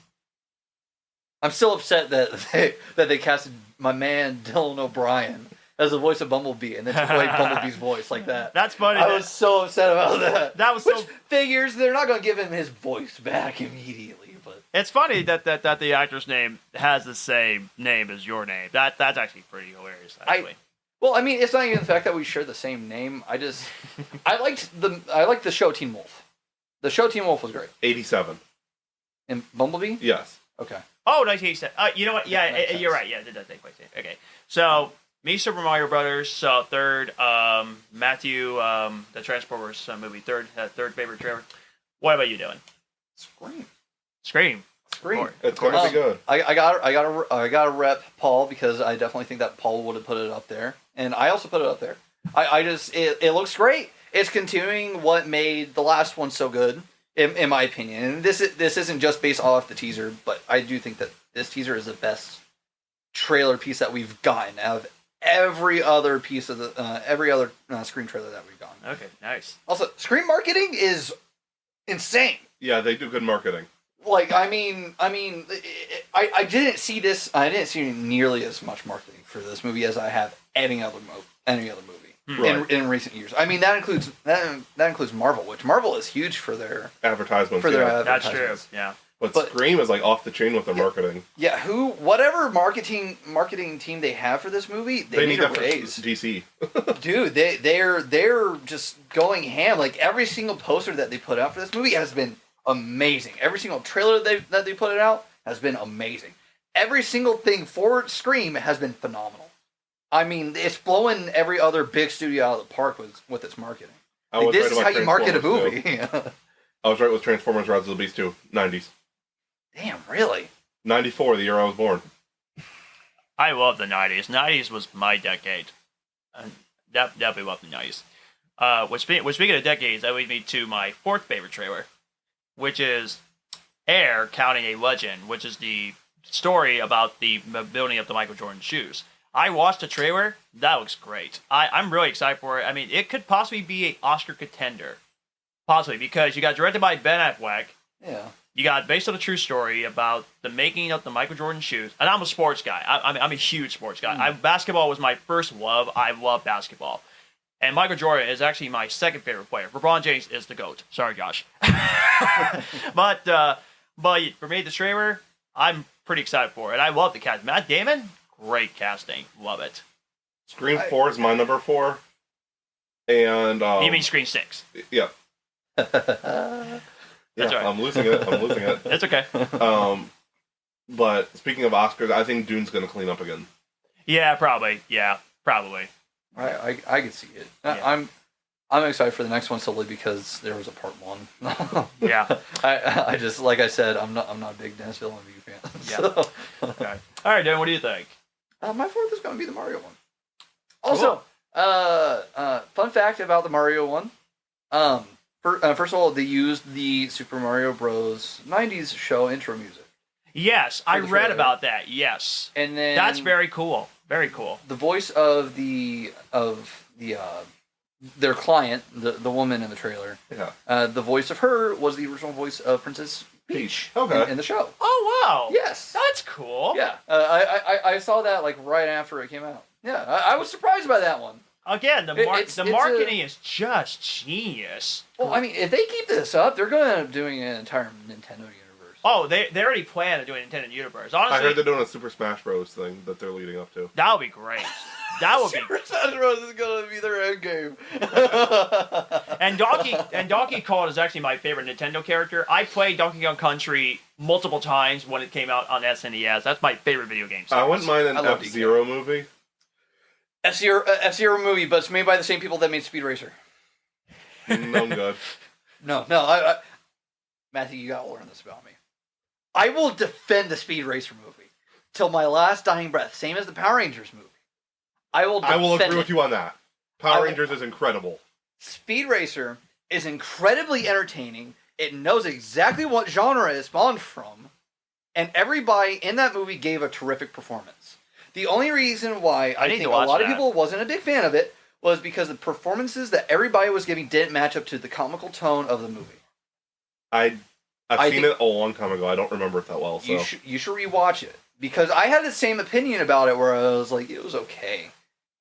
I'm still upset that they casted my man Dylan O'Brien as the voice of Bumblebee and then took away Bumblebee's voice like that. That's funny. I was so upset about that. That was Which figures they're not going to give him his voice back immediately. It's funny that the actor's name has the same name as your name. That's actually pretty hilarious. Actually. Well, I mean, it's not even the fact that we share the same name. I liked the show Teen Wolf. The show Teen Wolf was great. 87. And Bumblebee? Yes. Okay. Oh, 1987. You know what? Yeah, you're right. Yeah, it did not take place. Okay. So, me, Super Mario Brothers, third. Matthew, the Transformers movie, third favorite trailer. What about you doing? Scream. It's going to be good. I got to rep Paul because I definitely think that Paul would have put it up there, and I also put it up there. It looks great. It's continuing what made the last one so good, in my opinion. And this isn't just based off the teaser, but I do think that this teaser is the best trailer piece that we've gotten out of every other piece of the Scream trailer that we've gotten. Okay, nice. Also, Scream marketing is insane. Yeah, they do good marketing. Like, I didn't see this. I didn't see nearly as much marketing for this movie as I have any other movie in recent years. I mean, that includes Marvel, which Marvel is huge for their advertisements. That's true. Yeah. But Scream is like off the chain with their marketing. Yeah, whatever marketing team they have for this movie, they need to raise. DC. Dude, they're just going ham. Like every single poster that they put out for this movie has been amazing. Every single trailer that they put it out has been amazing. Every single thing for Scream has been phenomenal. I mean, it's blowing every other big studio out of the park with its marketing. This is how you market a movie. I was right with Transformers: Rise of the Beast 2, 90s. Damn, really? 94, the year I was born. I love the 90s. 90s was my decade. Definitely love the 90s. Speaking of decades, that leads me to my fourth favorite trailer, which is Air Counting a Legend, which is the story about the building of the Michael Jordan shoes. I watched the trailer. That looks great. I'm really excited for it. I mean, it could possibly be an Oscar contender. Possibly, because you got directed by Ben Affleck. Yeah. You got based on a true story about the making of the Michael Jordan shoes. And I'm a sports guy. I'm a huge sports guy. Basketball was my first love. I love basketball. And Michael Jordan is actually my second favorite player. LeBron James is the GOAT. Sorry, Josh. But for me, the trailer, I'm pretty excited for it. I love the cast. Matt Damon, great casting. Love it. Scream 4 is my number 4. And you mean Scream 6? Yeah. That's right. I'm losing it. It's okay. But speaking of Oscars, I think Dune's going to clean up again. Yeah, probably. I can see it. Yeah. I'm excited for the next one solely because there was a part 1. Yeah. I just, like I said, I'm not a big Dennis Villeneuve fan. Yeah. So. Okay. All right, Dan, what do you think? My fourth is going to be the Mario one. Also, fun fact about the Mario one. First of all, they used the Super Mario Bros. 90s show intro music. Yes, I read about that. Yes, and then that's very cool. Very cool. The voice of their client, the woman in the trailer. Yeah. The voice of her was the original voice of Princess Peach. Okay. In the show. Oh wow. Yes. That's cool. Yeah. I saw that like right after it came out. Yeah. I was surprised by that one. Again, the marketing is just genius. Well, I mean, if they keep this up, they're going to end up doing an entire Nintendo universe. Oh, they already plan on doing a Nintendo universe. Honestly, I heard they're doing a Super Smash Bros. Thing that they're leading up to. That would be great. That would Super Smash Bros. Is going to be their end game. And Donkey Kong is actually my favorite Nintendo character. I played Donkey Kong Country multiple times when it came out on SNES. That's my favorite video game series. I wouldn't mind an F-Zero movie. F-Zero movie, but it's made by the same people that made Speed Racer. No, I'm good. No. I Matthew, you gotta learn this about me. I will defend the Speed Racer movie till my last dying breath. Same as the Power Rangers movie. I will agree with you on that. Power Rangers is incredible. Speed Racer is incredibly entertaining. It knows exactly what genre it spawned from, and everybody in that movie gave a terrific performance. The only reason why I think a lot of people wasn't a big fan of it was because the performances that everybody was giving didn't match up to the comical tone of the movie. I've seen it a long time ago. I don't remember it that well. So you should rewatch it because I had the same opinion about it where I was like, it was okay,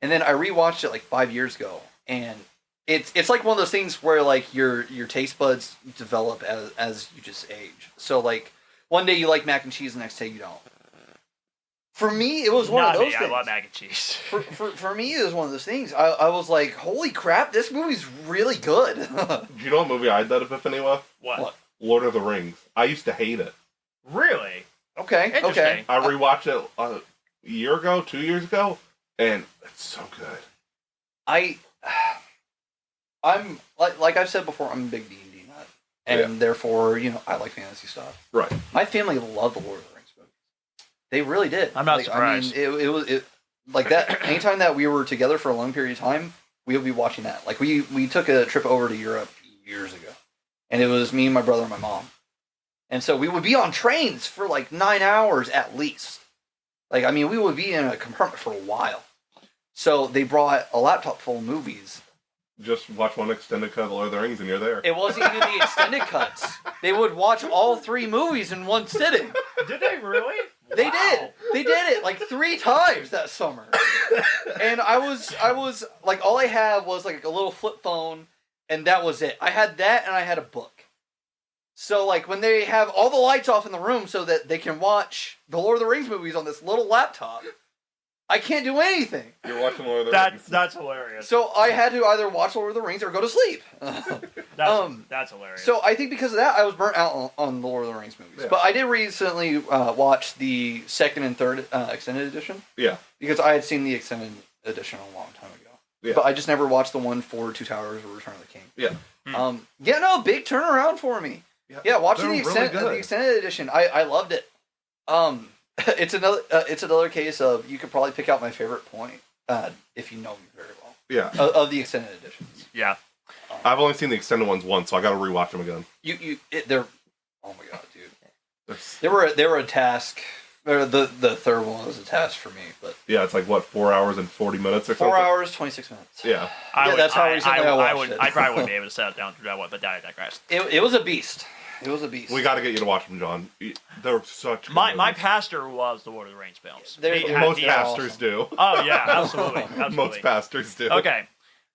and then I rewatched it like 5 years ago, and it's like one of those things where like your taste buds develop as you just age. So like One day you like mac and cheese, the next day you don't. For me, it was one of those things. I love mac and cheese. For me, it was one of those things. I was like, holy crap, this movie's really good. Do you know what movie I had that epiphany with? What? Lord of the Rings. I used to hate it. Really? Okay. Interesting. I rewatched it a year ago, 2 years ago, and it's so good. I'm like I've said before, I'm a big D&D nut, and therefore, I like fantasy stuff. Right. My family loved the Lord of the Rings movies. They really did. I'm not surprised. I mean, it was like that. Anytime that we were together for a long period of time, we would be watching that. Like we took a trip over to Europe years ago, and it was me, my brother, and my mom, and so we would be on trains for like 9 hours at least. Like, I mean, we would be in a compartment for a while. So they brought a laptop full of movies. Just watch one extended cut of Lord of the Rings and you're there. It wasn't even the extended cuts. They would watch all 3 movies in one sitting. Did they really? They Wow. did. They did it like 3 times that summer. And I was like, all I had was like a little flip phone, and that was it. I had that, and I had a book. So like when they have all the lights off in the room so that they can watch the Lord of the Rings movies on this little laptop, I can't do anything. You're watching Lord of the Rings. That's hilarious. So I had to either watch Lord of the Rings or go to sleep. That's hilarious. So I think because of that, I was burnt out on the Lord of the Rings movies. Yeah. But I did recently watch the second and third extended edition. Yeah. Because I had seen the extended edition a long time ago. Yeah. But I just never watched the one for Two Towers or Return of the King. Yeah. Big turnaround for me. Yeah, watching the really extended edition, I loved it. It's another case of you could probably pick out my favorite point if you know me very well. Yeah. Of the extended editions. Yeah. I've only seen the extended ones once, so I got to rewatch them again. They're oh my god, dude. They were a task. The third one was a task for me, but yeah, it's like what 4 hours and 40 minutes or 4 something. 4 hours 26 minutes. Yeah. That's how recently I watched it. I probably wouldn't be able to set it down to that one, but I digress. It was a beast. It was a beast. We got to get you to watch them, John. They're such. Good My movies. pastor loves the Lord of the Rings films. Most pastors do. Oh yeah, absolutely. Most pastors do. Okay.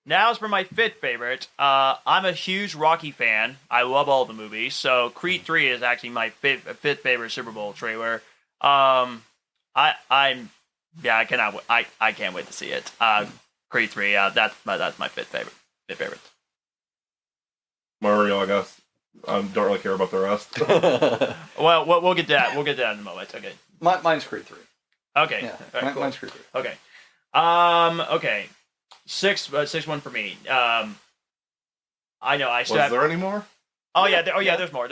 Now as for my 5th favorite, I'm a huge Rocky fan. I love all the movies. So Creed 3 is actually my fifth favorite Super Bowl trailer. I can't wait to see it. Creed 3, that's my fifth favorite. Mario, I guess. Don't really care about the rest. Well, we'll get to that. We'll get to that in a moment. Okay. Mine's Creed 3. Okay. Yeah, All right, cool. mine's Creed 3. Okay. Okay. 6-1 for me. I know. I still Was there any more? Oh yeah. There's more.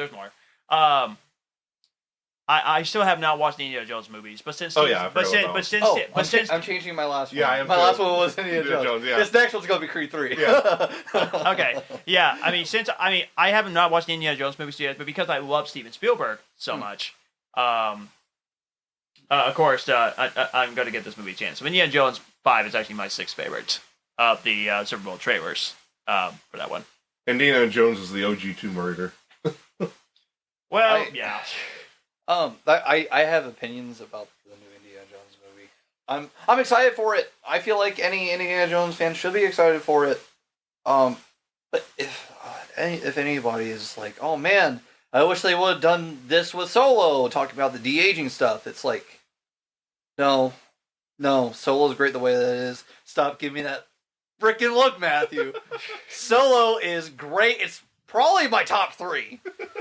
I still have not watched the Indiana Jones movies, but since I'm changing my last one. Yeah, I am my too. last one was Indiana Jones. Yeah. This next one's gonna be Creed 3. Yeah. Okay, yeah. I have not watched the Indiana Jones movies yet, but because I love Steven Spielberg so much, of course, I'm going to give this movie a chance. So Indiana Jones 5 is actually my 6th favorite of the Super Bowl trailers for that one. Indiana Jones is the OG Tomb Raider. Well, yeah. I have opinions about the new Indiana Jones movie. I'm excited for it. I feel like any Indiana Jones fan should be excited for it. But if anybody is like, oh man, I wish they would have done this with Solo, talking about the de-aging stuff. It's like, no, Solo's great the way that it is. Stop giving me that freaking look, Matthew. Solo is great. It's probably my top 3.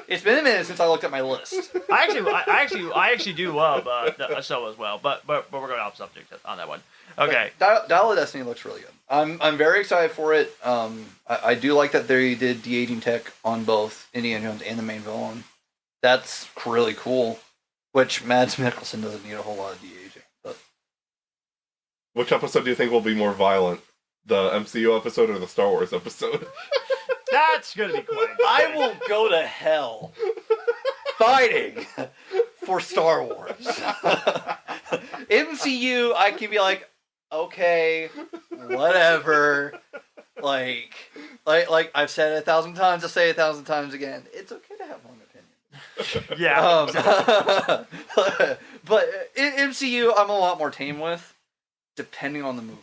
It's been a minute since I looked at my list. I actually do love Solo as well, but we're going off subject on that one. Okay. Dial of Destiny looks really good. I'm very excited for it. I do like that they did de-aging tech on both Indiana Jones and the main villain. That's really cool. Which Mads Mikkelsen doesn't need a whole lot of de-aging. But Which episode do you think will be more violent? The MCU episode or the Star Wars episode? That's gonna be quick. I will go to hell fighting for Star Wars. MCU, I can be like, okay, whatever. Like I've said it 1,000 times, I'll say it 1,000 times again. It's okay to have one opinion. Yeah. But in MCU, I'm a lot more tame with, depending on the movie.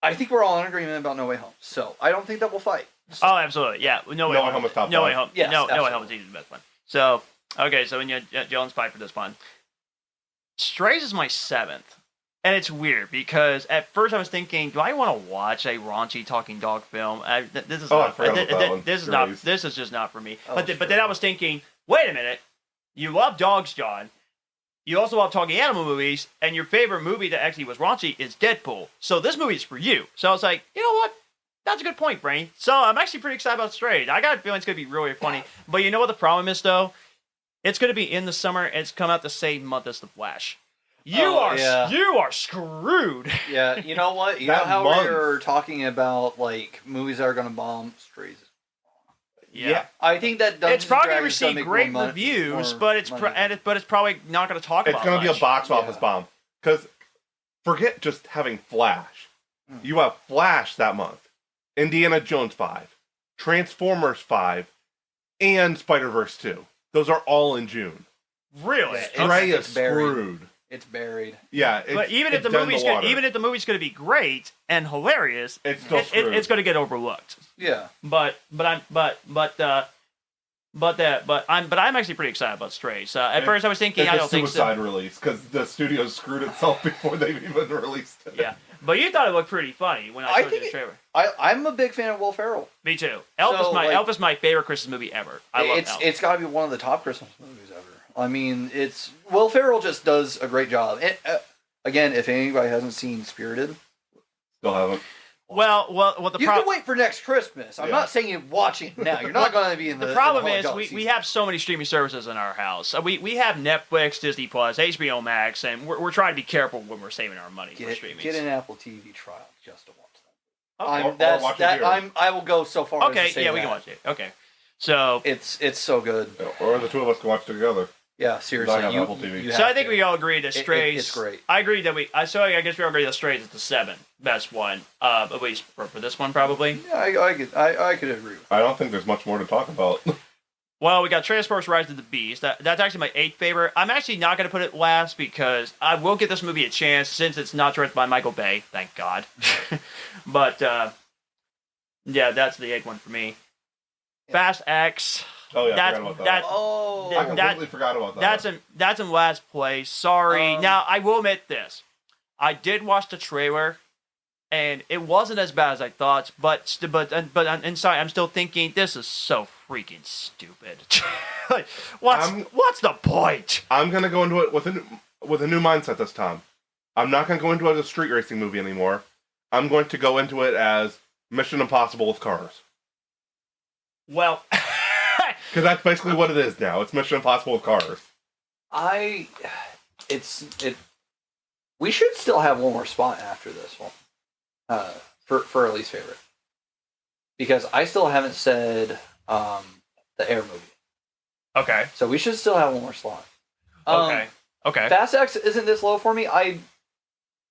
I think we're all in agreement about No Way Home, so I don't think that we'll fight. Oh, absolutely. Yeah. No Way Home. is top No Way 5. Home. Yes, No Way absolutely. Home is easily the best one. So Okay, so in Dylan's pipe for this one. Strays is my 7th. And it's weird because at first I was thinking, do I want to watch a raunchy talking dog film? This is not. This is just not for me. But then I was thinking, wait a minute, you love dogs, John. You also love talking animal movies, and your favorite movie that actually was raunchy is Deadpool. So this movie is for you. So I was like, you know what? That's a good point, Brain. So I'm actually pretty excited about Strays. I got a feeling it's going to be really funny. But you know what the problem is, though? It's going to be in the summer, and it's come out the same month as The Flash. You are screwed. Yeah, you know what? You know how we were talking about like movies that are going to bomb? Strays. Yeah, I think that it's probably going to receive great reviews, but it's probably not going to talk about. It's going to be a box office bomb because forget just having Flash. You have Flash that month, Indiana Jones 5, Transformers 5, and Spider-Verse 2. Those are all in June. Really? Stray is screwed. It's buried. Yeah, but even if the movie's going to be great and hilarious, it's still screwed. It's going to get overlooked. Yeah. But I'm actually pretty excited about Strays. At first I was thinking I don't think so. It's a suicide release because the studio screwed itself before they've even released it. Yeah, but you thought it looked pretty funny when I showed you the trailer. I'm a big fan of Will Ferrell. Me too. Elf is my favorite Christmas movie ever. I love Elf. It's got to be one of the top Christmas movies ever. I mean, Will Ferrell just does a great job. And, again, if anybody hasn't seen Spirited, still haven't. Well, you can wait for next Christmas. I'm not saying you're watching it now. You're not going to be in the. The problem is we have so many streaming services in our house. We have Netflix, Disney Plus, HBO Max, and we're trying to be careful when we're saving our money for streaming. Get an Apple TV trial just to Okay. watch them. I will go so far. Okay, as to say we can watch it. Okay, so it's so good. Or the two of us can watch it together. Yeah, seriously. Apple TV. So I think we all agree that Strays. It's great. I agree that I guess we all agree that Strays is the 7th best one, at least for this one probably. Yeah, I could agree with that. I don't think there's much more to talk about. Well, we got Transformers: Rise of the Beast. That's actually my 8th favorite. I'm actually not going to put it last because I will give this movie a chance since it's not directed by Michael Bay. Thank God. But yeah, that's the 8th one for me. Yeah. Fast X. Oh yeah, I forgot about that. I completely forgot about that. That's in last place. Sorry. Now I will admit this. I did watch the trailer, and it wasn't as bad as I thought. But inside, I'm still thinking this is so freaking stupid. Like, what's the point? I'm gonna go into it with a new mindset this time. I'm not gonna go into it as a street racing movie anymore. I'm going to go into it as Mission Impossible with cars. Well. Because that's basically what it is now. It's Mission Impossible with cars. We should still have one more spot after this one, for our least favorite, because I still haven't said the Air movie. Okay. So we should still have one more slot. Okay. Fast X isn't this low for me. I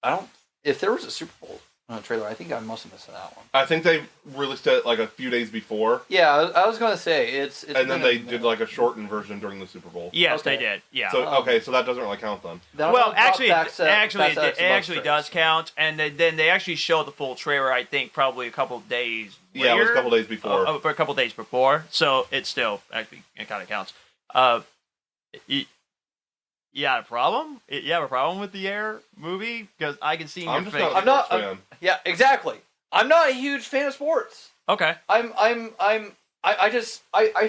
don't. If there was a Super Bowl trailer, I think I must have missed that one. I think they released it like a few days before. Yeah, I was going to say it's. And then they did like a shortened version during the Super Bowl. Yes, they did. Yeah. So so that doesn't really count then. Well, actually, it actually does count, and then they actually showed the full trailer. I think probably a couple of days. Yeah, it was a couple days before. For a couple of days before, so it still actually it kind of counts. You have a problem? You have a problem with the Air movie? Because I can see in your face. I'm not. Yeah, exactly. I'm not a huge fan of sports. Okay. I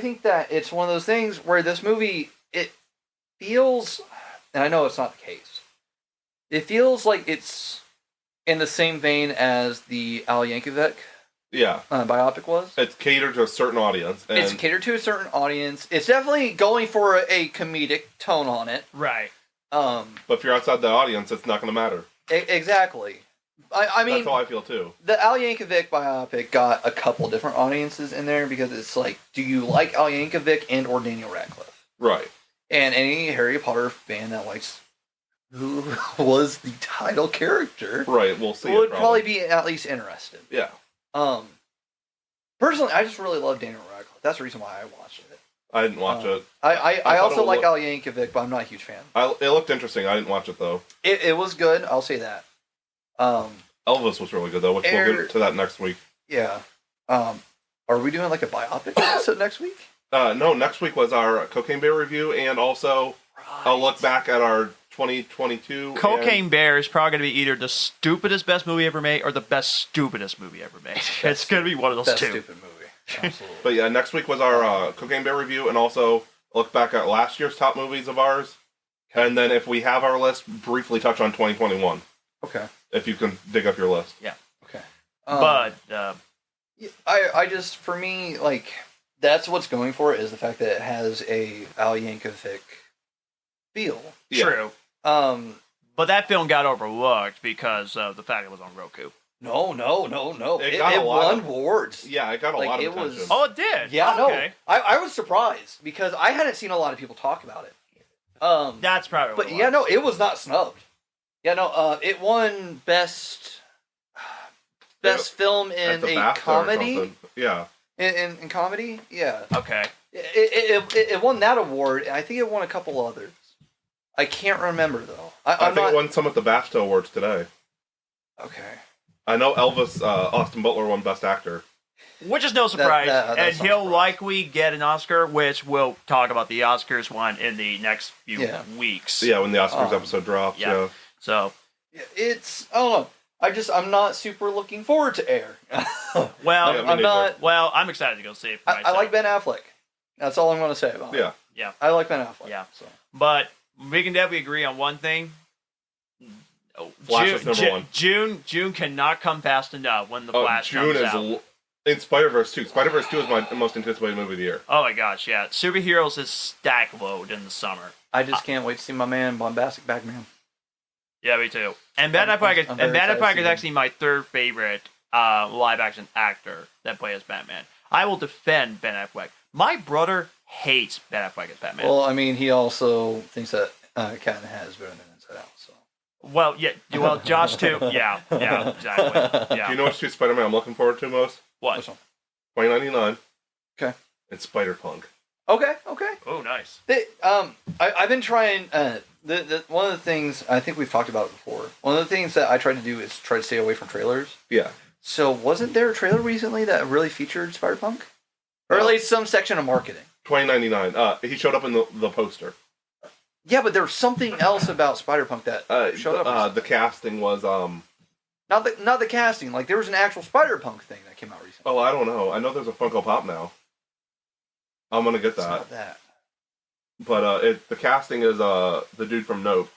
think that it's one of those things where this movie, it feels, and I know it's not the case, it feels like it's in the same vein as the Al Yankovic biopic was. It's catered to a certain audience. It's catered to a certain audience. It's definitely going for a comedic tone on it. Right. But if you're outside the audience, it's not going to matter. Exactly. I mean, that's how I feel too. The Al Yankovic biopic got a couple different audiences in there because it's like, do you like Al Yankovic and or Daniel Radcliffe? Right. And any Harry Potter fan that likes who was the title character, right? We'll see. Would probably be at least interested. Yeah. Personally, I just really love Daniel Radcliffe. That's the reason why I watched it. I didn't watch it. I also like Al Yankovic, but I'm not a huge fan. It looked interesting. I didn't watch it though. It was good. I'll say that. Elvis was really good though, which we'll get to that next week. Yeah. Are we doing like a biopic episode next week? No, next week was our Cocaine Bear review, and also a look back at our 2022. Cocaine Bear is probably going to be either the stupidest best movie ever made or the best stupidest movie ever made. It's going to be one of those best two. Stupid movie. Absolutely. But yeah, next week was our Cocaine Bear review, and also a look back at last year's top movies of ours. And then if we have our list, briefly touch on 2021. Okay. If you can dig up your list. Yeah. Okay. But I just, for me, like, that's what's going for it, is the fact that it has a Al Yankovic feel. Yeah. true. But that film got overlooked because of the fact it was on Roku. No. It got a lot won of- awards. Yeah, it got a lot of it was- attention. Oh, it did? Yeah, okay. no. I was surprised because I hadn't seen a lot of people talk about it. That's probably what But it yeah, was. no, it was not snubbed. Yeah, no, it won best film At in the a BAFTA or comedy. something. Yeah. In comedy, yeah. Okay. It won that award, and I think it won a couple others. I can't remember though. I think it won some at the BAFTA awards today. Okay. I know Elvis Austin Butler won Best Actor. Which is no surprise. that's And no he'll surprise. likely get an Oscar, which we'll talk about the Oscars one in the next few Yeah. weeks. Yeah, when the Oscars Oh. episode drops. Yeah. Yeah. So, It's I don't know. I'm not super looking forward to Air. well, Yeah, me I'm neither. not. well, I'm excited to go see it for I myself. like Ben Affleck. That's all I'm going to say about it. Yeah. I like Ben Affleck. Yeah. So. But we can definitely agree on one thing. Flash is number one. June cannot come fast enough when the Flash June comes is out. in Spider-Verse 2. Spider-Verse 2 is my most anticipated movie of the year. Oh my gosh, yeah. Superheroes is stack load in the summer. I just can't wait to see my man Bombastic Batman. Yeah, me too. And Ben I'm Affleck very excited to is see him. actually my third favorite live action actor that plays Batman. I will defend Ben Affleck. My brother hates Ben Affleck as Batman. Well, I mean, he also thinks that Cat in the Hat is better than Inside Out. So. Well, yeah. Well, Josh too. Yeah, exactly. Yeah. Do you know which two Spider-Man I'm looking forward to most? What? Which one? 2099. Okay. It's Spider-Punk. Okay. Oh, nice. I've been trying. One of the things I think we've talked about it before. One of the things that I try to do is try to stay away from trailers. Yeah. So wasn't there a trailer recently that really featured Spider-Punk, or at least some section of marketing? 2099. He showed up in the poster. Yeah, but there was something else about Spider-Punk that showed up. recently. The casting was Not the casting. Like there was an actual Spider-Punk thing that came out recently. Oh, I don't know. I know there's a Funko Pop now. I'm gonna get It's that. not that. But the casting is the dude from Nope,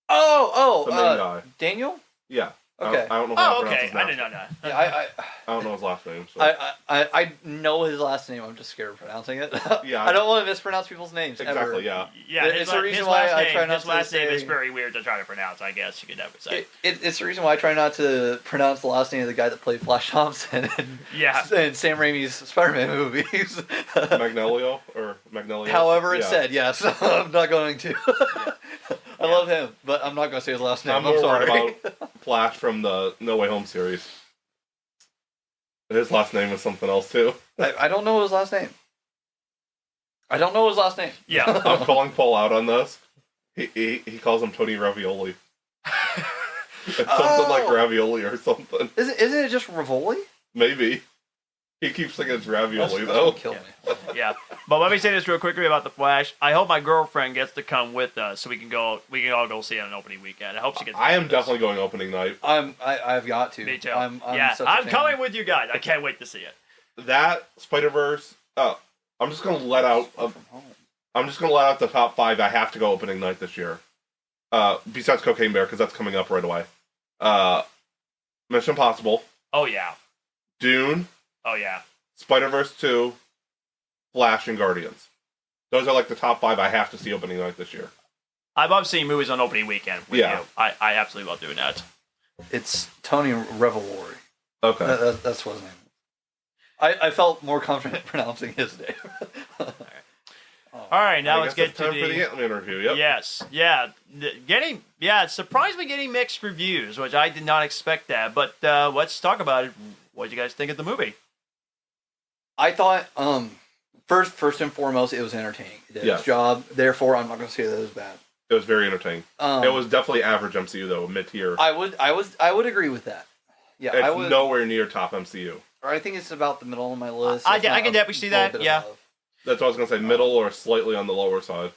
Oh, the main guy. Daniel. Yeah. Okay. I don't know how Oh, to pronounce okay. his I name. didn't know that. Yeah, I don't know his last name. So. I know his last name. I'm just scared of pronouncing it. Yeah. I don't want to mispronounce people's names. Exactly. Ever. Yeah. Yeah, It's the reason why I try not his to last name say- is very weird to try to pronounce. I guess you could never say. It's the reason why I try not to pronounce the last name of the guy that played Flash Thompson Yeah. in Sam Raimi's Spider-Man movies. Magnolia or Magnolia. However it's Yeah. said, yes. I'm not going to. I love him, but I'm not going to say his last name. I'm I'm more sorry. worried about Flash from the No Way Home series. His last name is something else too. I don't know his last name. Yeah. I'm calling Paul out on this. He calls him Tony Ravioli. It's something like ravioli or something. Isn't it just Rivoli? Maybe. He keeps thinking it's ravioli That's though. what killed me. Yeah. But let me say this real quickly about the Flash. I hope my girlfriend gets to come with us so we can all go see it on opening weekend. I hope she gets. I am definitely going opening night. I've got to. Me too. I'm such a I'm fan. coming with you guys. I can't wait to see it. That Spider-Verse. I'm just gonna let out. From home. I'm just gonna let out the top 5 I have to go opening night this year. Besides Cocaine Bear, because that's coming up right away. Mission Impossible, Oh yeah. Dune, Oh yeah. Spider-Verse 2, Flash, and Guardians. Those are like the top 5 I have to see opening night this year. I love seeing movies on opening weekend with Yeah. you. I absolutely love doing that. It's Tony Revolori. Okay. That's what his name is. I felt more confident pronouncing his name. All right, now I let's guess get it's time to for the Ant-Man review. Yep. Yes, yeah, surprisingly getting mixed reviews, which I did not expect that. But let's talk about it. What did you guys think of the movie? I thought, first and foremost, it was entertaining. It did Yes. its job. Therefore, I'm not going to say that it was bad. It was very entertaining. It was definitely average MCU though, mid-tier. I would agree with that. Yeah, It's I would. nowhere near top MCU. or I think it's about the middle of my list. I can definitely see that. Yeah, that's what I was gonna say. Middle or slightly on the lower side.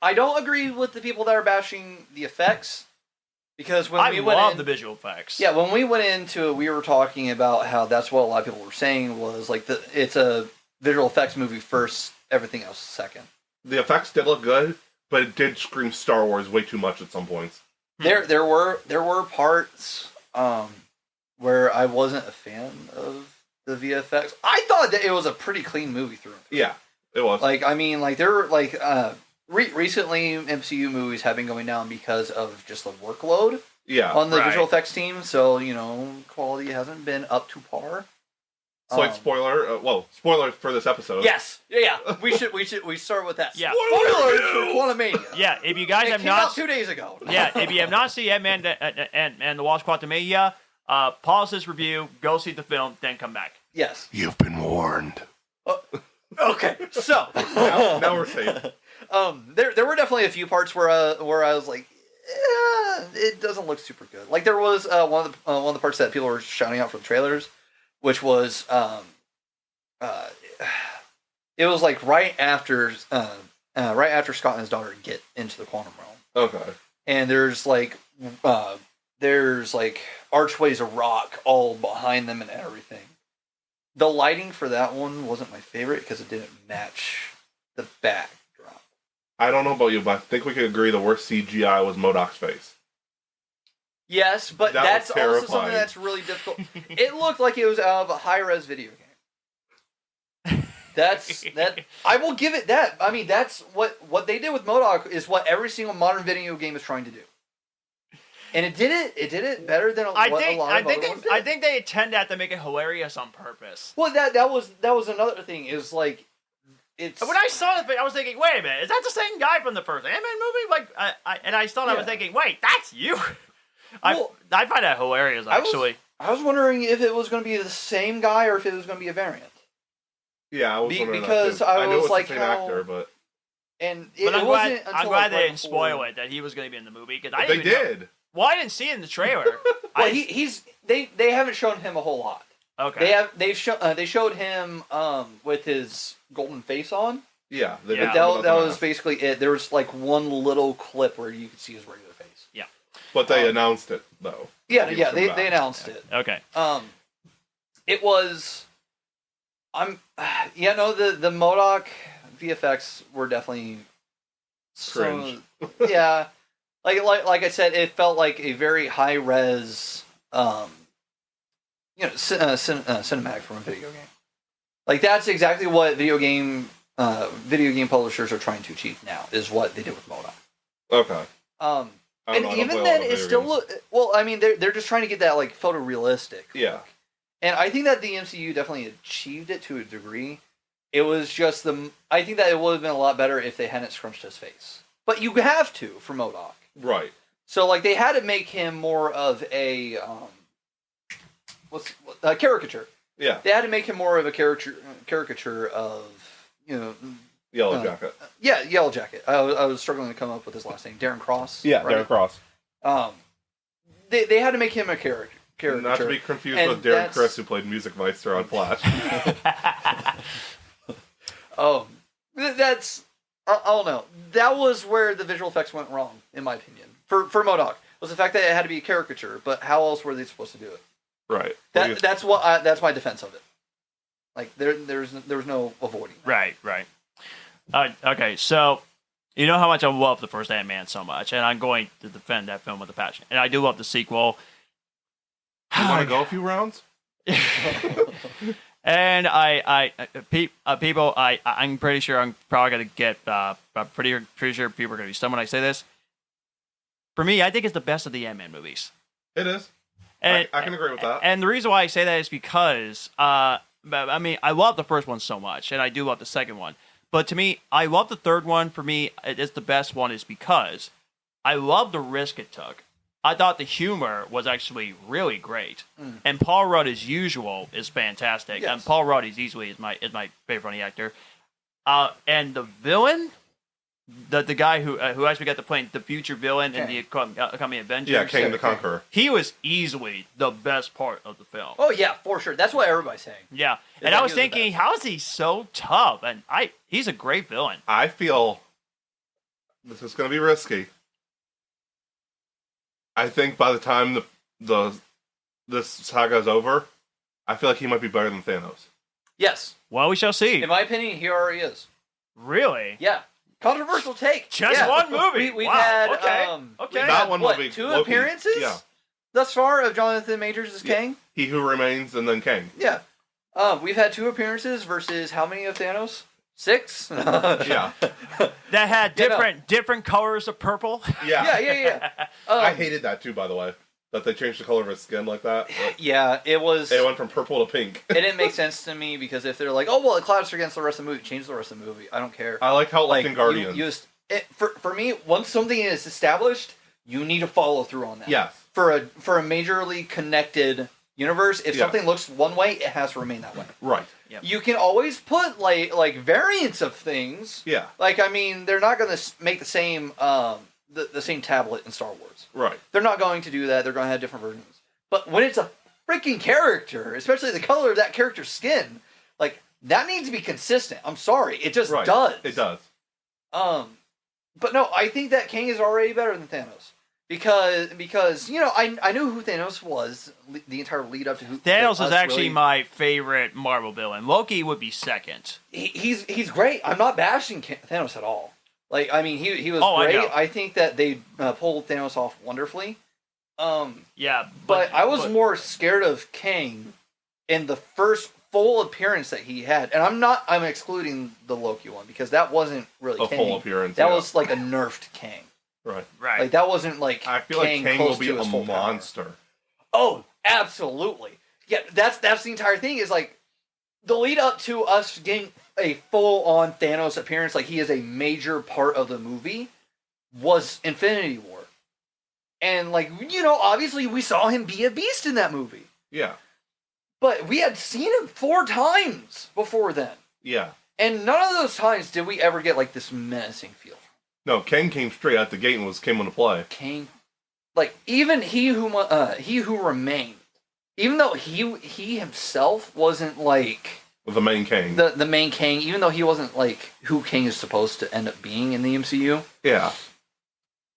I don't agree with the people that are bashing the effects because when we went love the visual effects. Yeah, when we went into it, we were talking about how that's what a lot of people were saying was like it's a visual effects movie first, everything else second. The effects did look good, but it did scream Star Wars way too much at some points. There were parts where I wasn't a fan of the VFX. I thought that it was a pretty clean movie through. Yeah, it was. Like, I mean, like there were like recently MCU movies have been going down because of just the workload. Yeah, on the visual effects team. So quality hasn't been up to par. Slight spoiler. Spoiler for this episode. Yes, yeah. We start with that. Yeah. Spoilers for Quantamania. Yeah, if you guys have came not out 2 days ago. Yeah, if you have not seen Ant-Man and the Wasp Quantamania, pause this review, go see the film, then come back. Yes. You've been warned. Okay, so now we're safe. There were definitely a few parts where I was like, it doesn't look super good. Like there was one of the parts that people were shouting out for the trailers, which was it was like right after Scott and his daughter get into the quantum realm. Okay. And there's like archways of rock all behind them and everything. The lighting for that one wasn't my favorite because it didn't match the backdrop. I don't know about you, but I think we could agree the worst CGI was MODOK's face. Yes, but that's also something that's really difficult. It looked like it was out of a high-res video game. That I will give it that. I mean, that's what they did with MODOK is what every single modern video game is trying to do. And it did it better than a lot of other ones did. I think they intend that to make it hilarious on purpose. Well, that was another thing. Is like it's when I saw the thing, I was thinking, wait a minute, is that the same guy from the first Ant-Man movie? Like, I was thinking, wait, that's you. I find that hilarious, actually. I was wondering if it was going to be the same guy or if it was going to be a variant. Yeah, I was wondering because that too. I knew it was like the same actor, but and I'm glad they didn't spoil it that he was going to be in the movie because I didn't know. Well, I didn't see it in the trailer. Well, they haven't shown him a whole lot. Okay. They showed him with his golden face on. Yeah. That was basically it. There was like one little clip where you could see his regular face. Yeah. But they announced it though. Yeah, they announced it. Okay. It was. The MODOK VFX were definitely cringe. Yeah. Like I said, it felt like a very high res, cinematic from a video game. Like that's exactly what video game publishers are trying to achieve now. Is what they did with MODOK. Okay. And even then, it still well. I mean, they're just trying to get that like photorealistic. Yeah. And I think that the MCU definitely achieved it to a degree. It was just I think that it would have been a lot better if they hadn't scrunched his face. But you have to for MODOK. Right. So, like, they had to make him more of a caricature. Yeah. They had to make him more of a caricature of Yellow Jacket. Yeah, Yellow Jacket. I was struggling to come up with his last name. Darren Cross. Yeah, right? Darren Cross. They had to make him a caricature. Not to be confused with Darren Criss, who played Music Meister on Flash. That's. I don't know. That was where the visual effects went wrong, in my opinion. For MODOK, was the fact that it had to be a caricature. But how else were they supposed to do it? Right. That's my defense of it. Like there was no avoiding that. Right. Okay, so you know how much I love the first Ant-Man so much, and I'm going to defend that film with a passion. And I do love the sequel. You want to go a few rounds? And people, I'm pretty sure I'm probably gonna get. I'm pretty sure people are gonna be stunned when I say this. For me, I think it's the best of the Ant-Man movies. It is. And, I can agree with that. And the reason why I say that is because, I mean, I love the first one so much, and I do love the second one. But to me, I love the third one. For me, it's the best one is because I love the risk it took. I thought the humor was actually really great, and Paul Rudd, as usual, is fantastic. Yes. And Paul Rudd is easily is my favorite funny actor. And the villain, the guy who actually got to play the future villain in the upcoming Avengers. Yeah, Kang the Conqueror. He was easily the best part of the film. Oh yeah, for sure. That's what everybody's saying. Yeah, and I was thinking, how is he so tough? And he's a great villain. I feel this is going to be risky. I think by the time this saga is over, I feel like he might be better than Thanos. Yes. Well, we shall see. In my opinion, he already is. Really? Yeah. Controversial take. Just one movie. We've had not one movie. Two Loki. appearances. Yeah. Thus far of Jonathan Majors as Kang. He Who Remains and then Kang. Yeah. We've had 2 appearances versus how many of Thanos? 6. Yeah. That had different colors of purple. Yeah. I hated that too, by the way. That they changed the color of his skin like that. Yeah, it was. It went from purple to pink. It didn't make sense to me because if they're like, oh well, it clashes against the rest of the movie, change the rest of the movie. I don't care. I like how it looked in Guardians. For me, once something is established, you need to follow through on that. Yes. For a majorly connected universe, if something looks one way, it has to remain that way. Right. Yep. You can always put like variants of things. Yeah. Like I mean, they're not going to make the same the same tablet in Star Wars. Right. They're not going to do that. They're going to have different versions. But when it's a freaking character, especially the color of that character's skin, like that needs to be consistent. I'm sorry, it just does. It does. But no, I think that Kang is already better than Thanos because you know I knew who Thanos was the entire lead up to who Thanos is actually my favorite Marvel villain. Loki would be second. He's great. I'm not bashing Thanos at all. Like I mean he was great. I think that they pulled Thanos off wonderfully. Yeah, but I was more scared of Kang in the first full appearance that he had, and I'm excluding the Loki one because that wasn't really a full appearance. That was like a nerfed Kang. Right. Like that wasn't like I feel Kang like Kang will be a monster. Power. Oh, absolutely. Yeah, that's the entire thing. Is like the lead up to us getting a full on Thanos appearance, like he is a major part of the movie, was Infinity War, and like you know, obviously we saw him be a beast in that movie. Yeah. But we had seen him 4 times before then. Yeah. And none of those times did we ever get like this menacing feel. No, Kang came straight out the gate and came into play. Kang, like even he who remained, even though he himself wasn't like the main Kang. The main Kang, even though he wasn't like who Kang is supposed to end up being in the MCU. Yeah.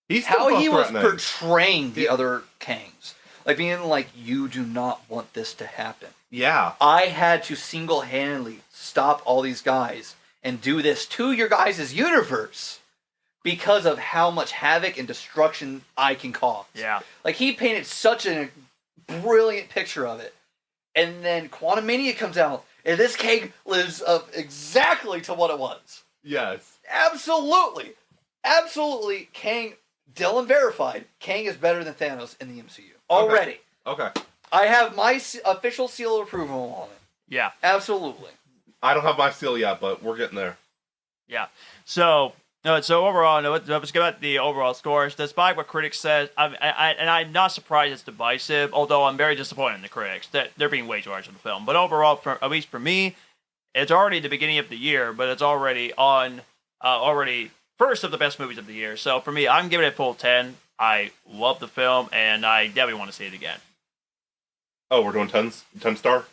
He's how he was portraying the other Kangs. Like being like, you do not want this to happen. Yeah. I had to single-handedly stop all these guys and do this to your guys' universe because of how much havoc and destruction I can cause. Yeah. Like he painted such a brilliant picture of it. And then Quantamania comes out and this Kang lives up exactly to what it was. Yes. Absolutely. Absolutely. Kang, Dyllan verified, Kang is better than Thanos in the MCU. Already. Okay. I have my official seal of approval on it. Yeah. Absolutely. I don't have my seal yet, but we're getting there. Yeah. So overall, let's get at the overall scores. Despite what critics said, I'm not surprised it's divisive, although I'm very disappointed in the critics that they're being way too harsh on the film. But overall, at least for me, it's already the beginning of the year, but it's already first of the best movies of the year. So for me, I'm giving it a full 10. I love the film, and I definitely want to see it again. Oh, we're doing 10 star?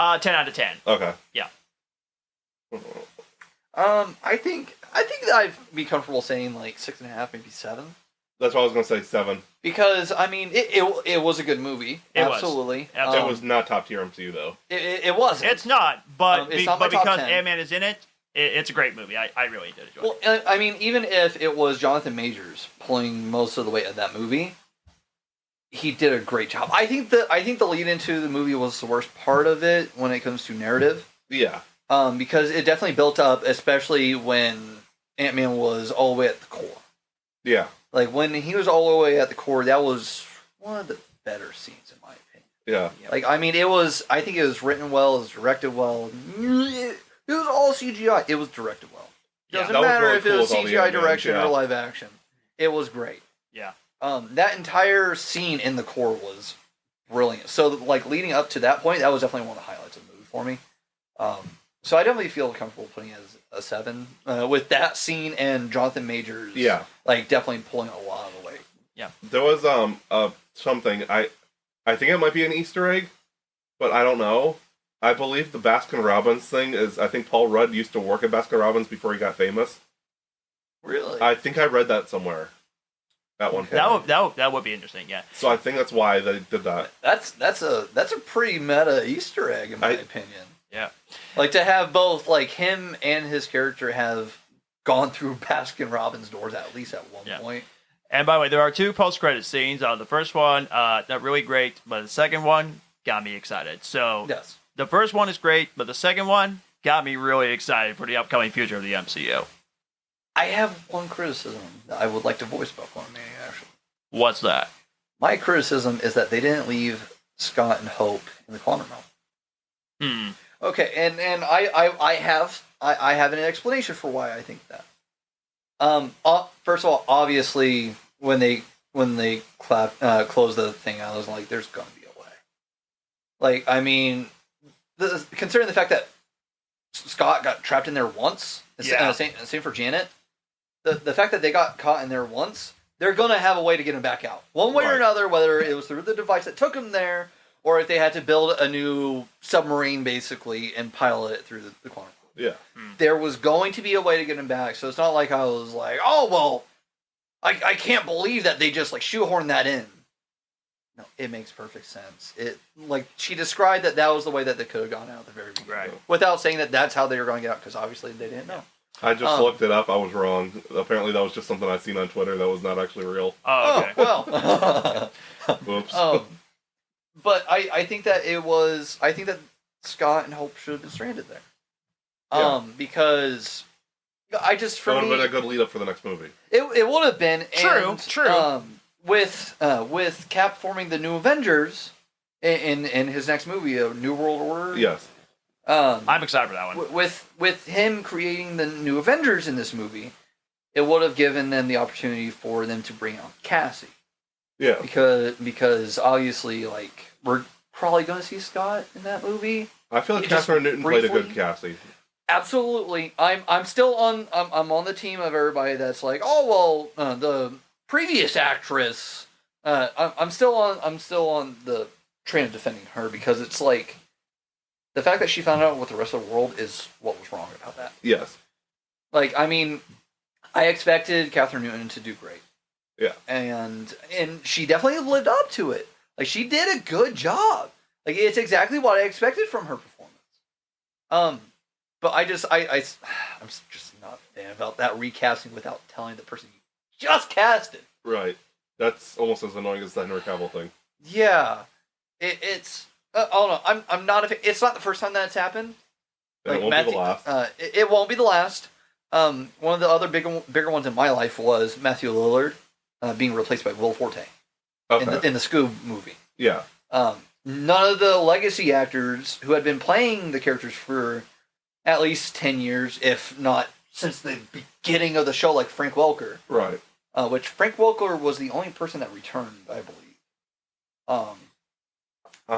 10 out of 10. Okay. Yeah. I think that I'd be comfortable saying like 6.5, maybe 7. That's what I was going to say, 7. Because I mean, it was a good movie. Absolutely. It was not top tier MCU though. It wasn't. It's not, but because 10. Ant-Man is in it, it's a great movie. I really did enjoy it. Well, I mean, even if it was Jonathan Majors pulling most of the weight of that movie, he did a great job. I think the lead into the movie was the worst part of it when it comes to narrative. Yeah. Because it definitely built up, especially when Ant-Man was all the way at the core. Yeah. Like when he was all the way at the core, that was one of the better scenes in my opinion. Yeah. Like I mean, I think it was written well, it was directed well. It was all CGI. It was directed well. Doesn't matter if it was CGI direction or live action. It was great. Yeah. That entire scene in the core was brilliant. So, like, leading up to that point, that was definitely one of the highlights of the movie for me. So I definitely feel comfortable putting it a 7 with that scene and Jonathan Majors. Yeah, like definitely pulling a lot of the weight. Yeah, there was something I think it might be an Easter egg, but I don't know. I believe the Baskin Robbins thing is. I think Paul Rudd used to work at Baskin Robbins before he got famous. Really? I think I read that somewhere. At one point. That would be interesting. Yeah. So I think that's why they did that. That's a pretty meta Easter egg in my opinion. Yeah. Like to have both like him and his character have gone through Baskin Robbins doors at least at one point. And by the way, there are 2 post-credit scenes. The first one, not really great, but the second one got me excited. So yes. The first one is great, but the second one got me really excited for the upcoming future of the MCU. I have one criticism that I would like to voice about Quantamania, actually. What's that? My criticism is that they didn't leave Scott and Hope in the quantum realm. Okay, and I have an explanation for why I think that. First of all, obviously, when they closed the thing out, I was like, "There's gonna be a way." Like, I mean, considering the fact that Scott got trapped in there once, same for Janet. The fact that they got caught in there once, they're gonna have a way to get him back out, one way or another. Whether it was through the device that took him there, or if they had to build a new submarine basically and pilot it through the quantum. Yeah. There was going to be a way to get him back, so it's not like I was like, oh, well, I can't believe that they just, like, shoehorned that in. No, it makes perfect sense. Like, she described that was the way that they could have gone out at the very beginning. Right. Without saying that that's how they were going to get out, because obviously they didn't know. I just looked it up. I was wrong. Apparently that was just something I'd seen on Twitter that was not actually real. Oh, okay. Well. Whoops. But I think that I think that Scott and Hope should have been stranded there. Yeah. Because I just, for that me... would have been a good lead up for the next movie. It would have been. True. With Cap forming the New Avengers in his next movie, A New World Order. Yes. I'm excited for that one. With him creating the New Avengers in this movie, it would have given them the opportunity for them to bring out Cassie. Yeah. Because obviously, like, we're probably going to see Scott in that movie. I feel like Catherine Newton played a good Cassie. Absolutely. I'm still on the team of everybody that's like, oh well, the previous actress. I'm still on the train of defending her, because it's like the fact that she found out with the rest of the world is what was wrong about that. Yes. Like, I mean, I expected Catherine Newton to do great. Yeah. And she definitely lived up to it. Like, she did a good job. Like, it's exactly what I expected from her performance. But I'm just not a fan about that recasting without telling the person you just casted. Right. That's almost as annoying as the Henry Cavill thing. Yeah. It's oh no, I'm not a fan. It's not the first time that it's happened. And it won't be the last. It won't be the last. One of the other bigger ones in my life was Matthew Lillard being replaced by Will Forte in the Scoob movie. Yeah. None of the legacy actors who had been playing the characters for at least 10 years, if not since the beginning of the show, like Frank Welker. Right. Which Frank Welker was the only person that returned, I believe.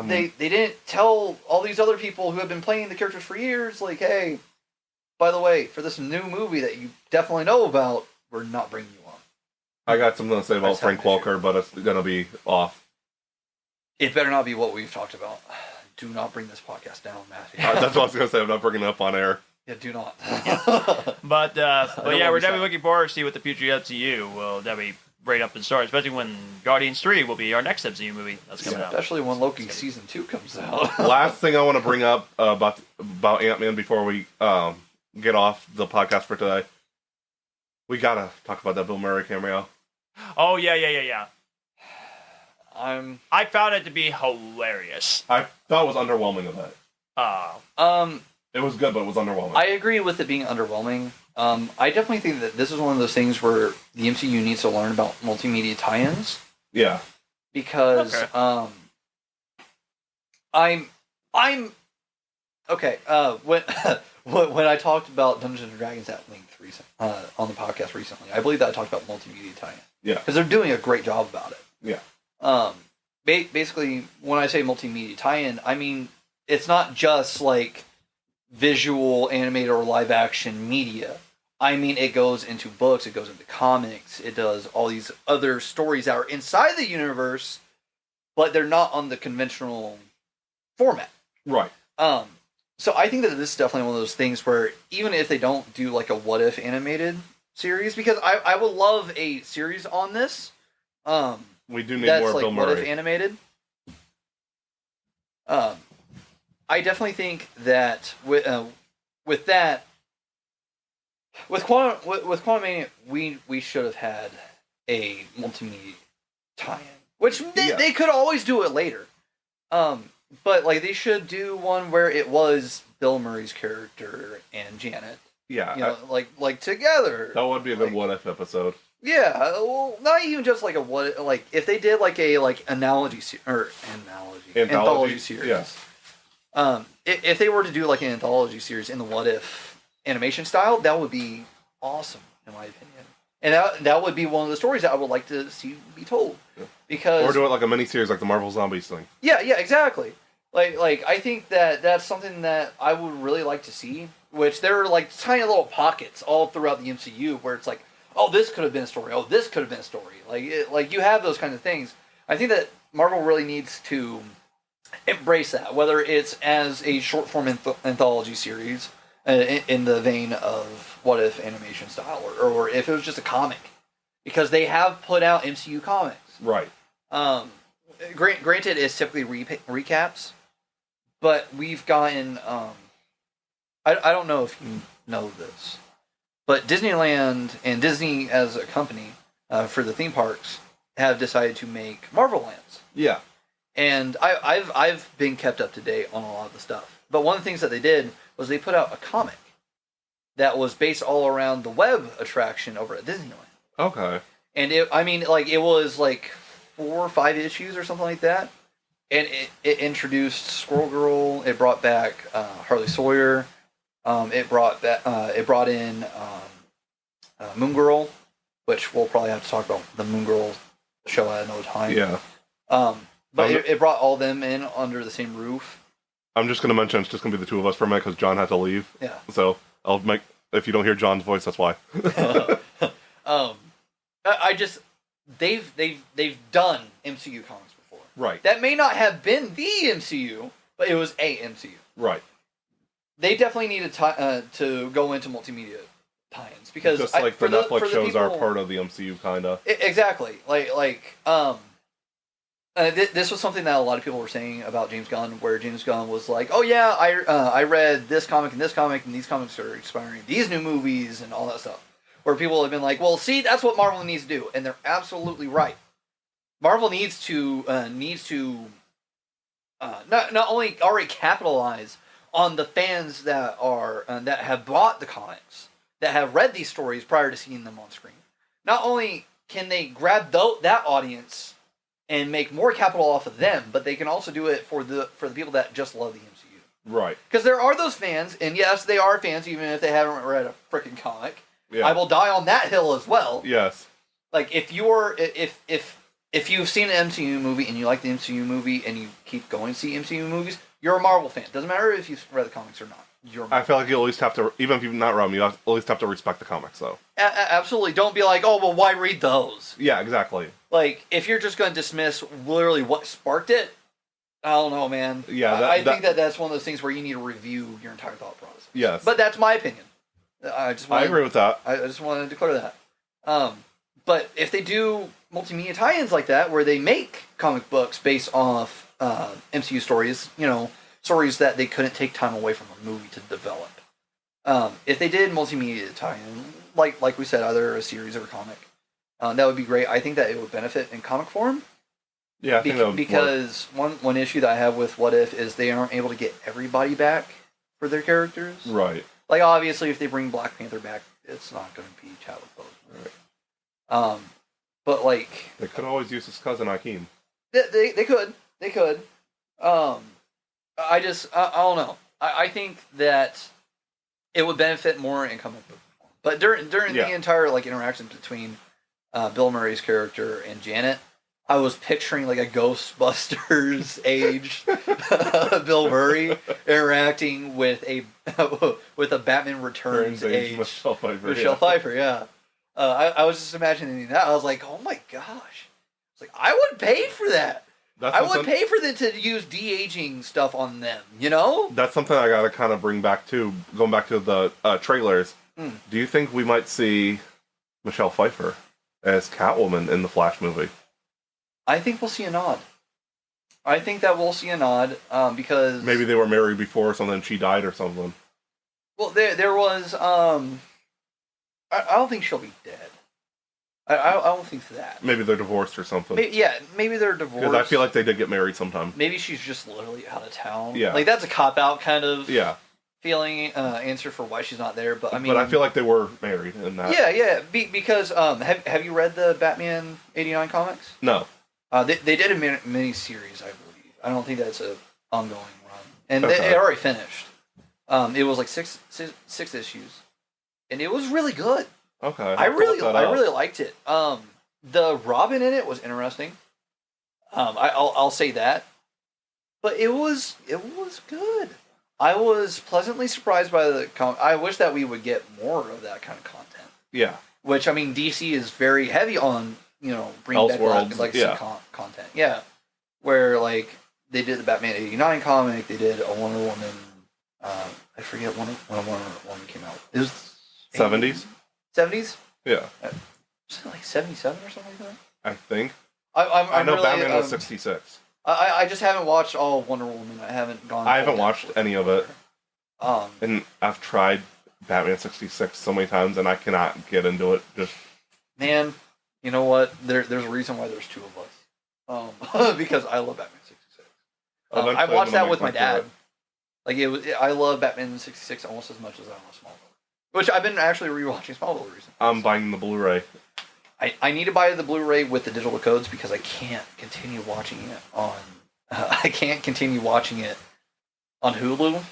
They didn't tell all these other people who have been playing the characters for years, like, hey, by the way, for this new movie that you definitely know about, we're not bringing you on. I got something to say about Frank Welker, but it's going to be off. It better not be what we've talked about. Do not bring this podcast down, Matthew. That's what I was going to say. I'm not bringing it up on air. Yeah, do not. But yeah, we're definitely looking forward to see what the future MCU will definitely bring up in store, especially when Guardians 3 will be our next MCU movie that's coming out. Especially when Loki Season 2 comes out. Last thing I want to bring up about Ant-Man before we get off the podcast for today. We got to talk about that Bill Murray cameo. Oh, yeah. I found it to be hilarious. I thought it was underwhelming a bit. It was good, but it was underwhelming. I agree with it being underwhelming. I definitely think that this is one of those things where the MCU needs to learn about multimedia tie-ins. Yeah. Because I'm okay. When I talked about Dungeons and Dragons at length on the podcast recently, I believe that I talked about multimedia tie-in. Yeah. Because they're doing a great job about it. Yeah. Basically, when I say multimedia tie-in, I mean it's not just like visual, animated, or live action media. I mean, it goes into books, it goes into comics, it does all these other stories that are inside the universe, but they're not on the conventional format. Right. So I think that this is definitely one of those things where even if they don't do like a What If animated series, because I would love a series on this. We do need that's more like Bill Murray. What If animated. I definitely think that with that, with Quantamania, we should have had a multimedia tie-in, which they could always do it later. But like they should do one where it was Bill Murray's character and Janet. Yeah, you know, like together. That would be a good What If episode. Yeah, well, not even just like a what, like if they did like a anthology series. Yeah. If they were to do like an anthology series in the What If animation style, that would be awesome in my opinion. And that would be one of the stories that I would like to see be told. Yeah. Because or do it like a mini series like the Marvel Zombies thing. Yeah, exactly. Like I think that's something that I would really like to see. Which there are like tiny little pockets all throughout the MCU where it's like, oh, this could have been a story. Oh, this could have been a story. Like you have those kind of things. I think that Marvel really needs to embrace that, whether it's as a short form anthology series in the vein of What If animation style, or if it was just a comic, because they have put out MCU comics. Right. Granted, it's typically recaps, but we've gotten. I don't know if you know this, but Disneyland and Disney as a company for the theme parks have decided to make Marvel Lands. Yeah. And I've been kept up to date on a lot of the stuff. But one of the things that they did was they put out a comic that was based all around the web attraction over at Disneyland. Okay. And it was like 4 or 5 issues or something like that. And it introduced Squirrel Girl. It brought back Harley Sawyer. It brought in Moon Girl, which we'll probably have to talk about the Moon Girl show at another time. Yeah. But it brought all of them in under the same roof. I'm just going to mention it's just going to be the two of us for a minute because John had to leave. Yeah. So I'll make, if you don't hear John's voice, that's why. They've done MCU comics before. Right. That may not have been the MCU, but it was a MCU. Right. They definitely need to go into multimedia tie-ins because just like the Netflix shows are part of the MCU, kind of. Exactly. This was something that a lot of people were saying about James Gunn, where James Gunn was like, "Oh yeah, I read this comic, and these comics are inspiring these new movies and all that stuff." Where people have been like, "Well, see, that's what Marvel needs to do," and they're absolutely right. Marvel needs to not only already capitalize on the fans that are that have bought the comics, that have read these stories prior to seeing them on screen. Not only can they grab that audience and make more capital off of them, but they can also do it for the people that just love the MCU. Right. Because there are those fans, and yes, they are fans even if they haven't read a freaking comic. Yeah. I will die on that hill as well. Yes. Like if you've seen an MCU movie and you like the MCU movie and you keep going to see MCU movies, you're a Marvel fan. Doesn't matter if you've read the comics or not. I feel like you at least have to, even if you've not read them, you at least have to respect the comics, though. Absolutely. Don't be like, oh, well, why read those? Yeah, exactly. Like, if you're just going to dismiss literally what sparked it, I don't know, man. Yeah, I think that's one of those things where you need to review your entire thought process. Yes. But that's my opinion. I agree with that. I just wanted to declare that. But if they do multimedia tie-ins like that, where they make comic books based off MCU stories, stories that they couldn't take time away from a movie to develop. If they did multimedia tie-in, like we said, either a series or a comic, that would be great. I think that it would benefit in comic form. Yeah, I think that would because one issue that I have with What If is they aren't able to get everybody back for their characters. Right. Like, obviously, if they bring Black Panther back, it's not going to be Chadwick Boseman. Right. But like they could always use his cousin Akeem. They could. I don't know. I think that it would benefit more in comic book form. But during the entire interaction between Bill Murray's character and Janet, I was picturing like a Ghostbusters age Bill Murray interacting with a Batman Returns age Michelle Pfeiffer. Yeah. I was just imagining that. I was like, oh my gosh. It's like I would pay for that. I would pay for them to use de-aging stuff on them, you know? That's something I gotta kind of bring back to, going back to the trailers. Do you think we might see Michelle Pfeiffer as Catwoman in the Flash movie? I think we'll see a nod. I think that we'll see a nod, because... Maybe they were married before or something, she died or something. Well, there was, I don't think she'll be dead. I don't think that. Maybe they're divorced or something. Maybe they're divorced. Because I feel like they did get married sometime. Maybe she's just literally out of town. Yeah. Like, that's a cop-out kind of feeling, answer for why she's not there. But I mean... But I feel like they were married in that. Yeah. Because, have you read the Batman 89 comics? No. They did a mini-series, I believe. I don't think that's an ongoing run. And it already finished. It was like six issues. And it was really good. Okay. I really liked it. The Robin in it was interesting. I'll say that. But it was good. I was pleasantly surprised by the I wish that we would get more of that kind of content. Yeah. Which, I mean, DC is very heavy on, bringing back legacy content. Yeah. Where, like, they did the Batman 89 comic, they did a Wonder Woman, I forget when Wonder Woman came out. It was 70s? 70s? Yeah. Was it like 77 or something like that? I think. I know really, Batman was 66. I just haven't watched all of Wonder Woman. I haven't gone. I haven't watched any of it. And I've tried Batman 66 so many times, and I cannot get into it. Just man, you know what? There's a reason why there's two of us. Because I love Batman 66. I watched that with my dad. Like I love Batman 66 almost as much as I love Smallville. Which I've been actually rewatching Smallville recently. I'm buying the Blu-ray. I need to buy the Blu-ray with the digital codes because I can't continue watching it on. I can't continue watching it on Hulu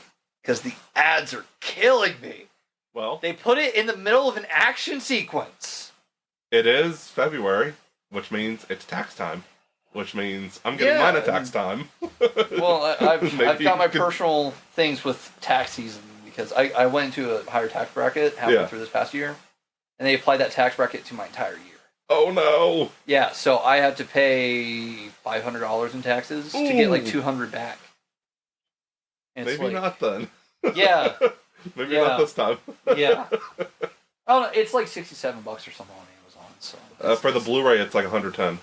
because the ads are killing me. Well, they put it in the middle of an action sequence. It is February, which means it's tax time, which means I'm getting mine at tax time. Well, I've got my personal things with tax season because I went into a higher tax bracket halfway through this past year, and they applied that tax bracket to my entire year. Oh no! Yeah, so I had to pay $500 in taxes to get like $200 back. And maybe not then. Yeah. Maybe not this time. Yeah. Oh, no, it's like $67 or something on Amazon. So for the Blu-ray, it's like 110.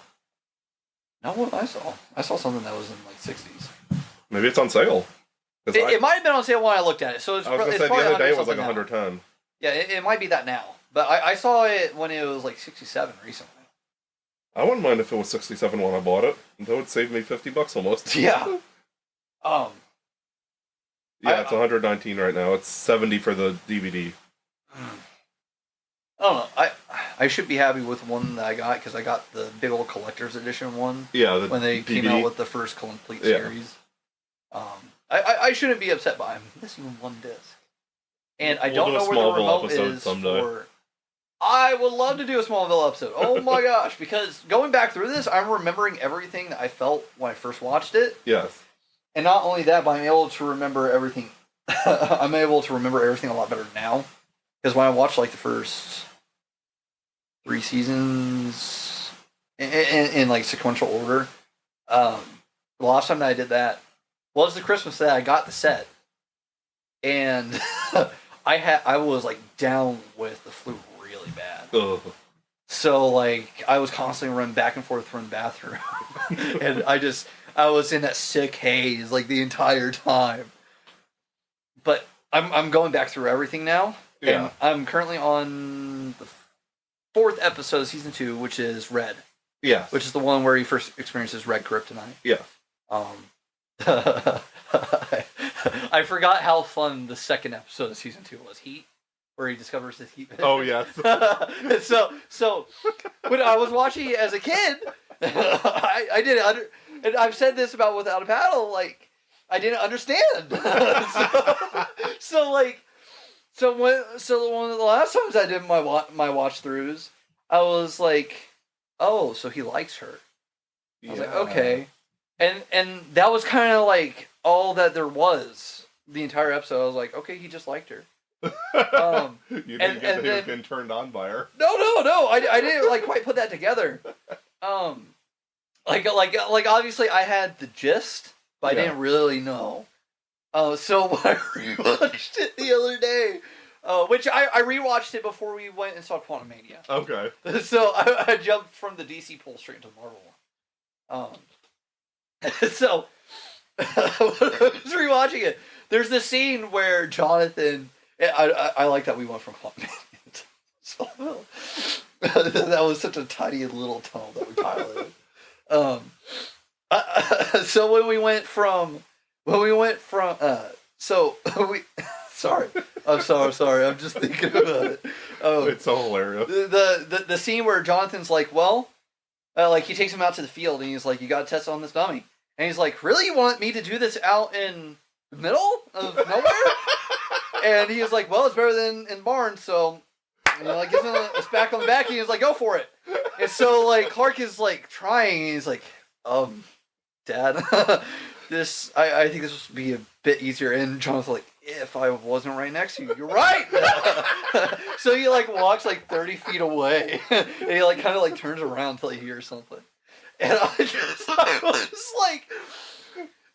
Not what I saw. I saw something that was in like 60s. Maybe it's on sale. It might have been on sale when I looked at it. So it's, I was going to say the other day it was like 110. Yeah, it might be that now. But I saw it when it was like 67 recently. I wouldn't mind if it was 67 when I bought it. That would save me $50 almost. Yeah. Yeah, it's 119 right now. It's 70 for the DVD. I don't know. I should be happy with one that I got because I got the big old collector's edition one. Yeah, when they came out with the first complete series. I shouldn't be upset by. I'm missing one disc, and I don't know where the remote is for. I would love to do a Smallville episode. Oh my gosh! Because going back through this, I'm remembering everything that I felt when I first watched it. Yes. And not only that, but I'm able to remember everything. I'm able to remember everything a lot better now. Because when I watched like the first 3 seasons in like sequential order, the last time that I did that was the Christmas that I got the set, and I was like down with the flu really bad. Ugh. So like I was constantly running back and forth from the bathroom, and I was in that sick haze like the entire time. But I'm going back through everything now. Yeah. And I'm currently on the 4th episode of season 2, which is Red. Yeah. Which is the one where he first experiences red kryptonite. Yeah. I forgot how fun the 2nd episode of season 2 was. Heat, where he discovers his heat. Oh yes. so when I was watching it as a kid, I didn't and I've said this about Without a Paddle, like I didn't understand. So one of the last times I did my watch throughs, I was like, oh, so he likes her. I was like, okay. And that was kind of like all that there was the entire episode. I was like, okay, he just liked her. You didn't get to getting turned on by her. No. I didn't like quite put that together. Like obviously I had the gist, but I didn't really know. So when I rewatched it the other day, which I rewatched it before we went and saw Quantamania. Okay. So I jumped from the DC pool straight into Marvel one. So when I was rewatching it, there's this scene where Jonathan. I like that we went from Quantamania to that was such a tiny little tunnel that we piloted. So when we went from sorry, I'm sorry. I'm just thinking about it. It's so hilarious. The scene where Jonathan's like, well, like he takes him out to the field and he's like, you got to test on this dummy, and he's like, really, you want me to do this out in the middle of nowhere? And he was like, well, it's better than in barns, so like gives him a smack on the back, and he's like, go for it. And so like Clark is like trying, and he's like, Dad, this I think this would be a bit easier. And Jonathan's like, if I wasn't right next to you, you're right. So he like walks like 30 feet away, and he like kind of like turns around until he hears something. And I was like,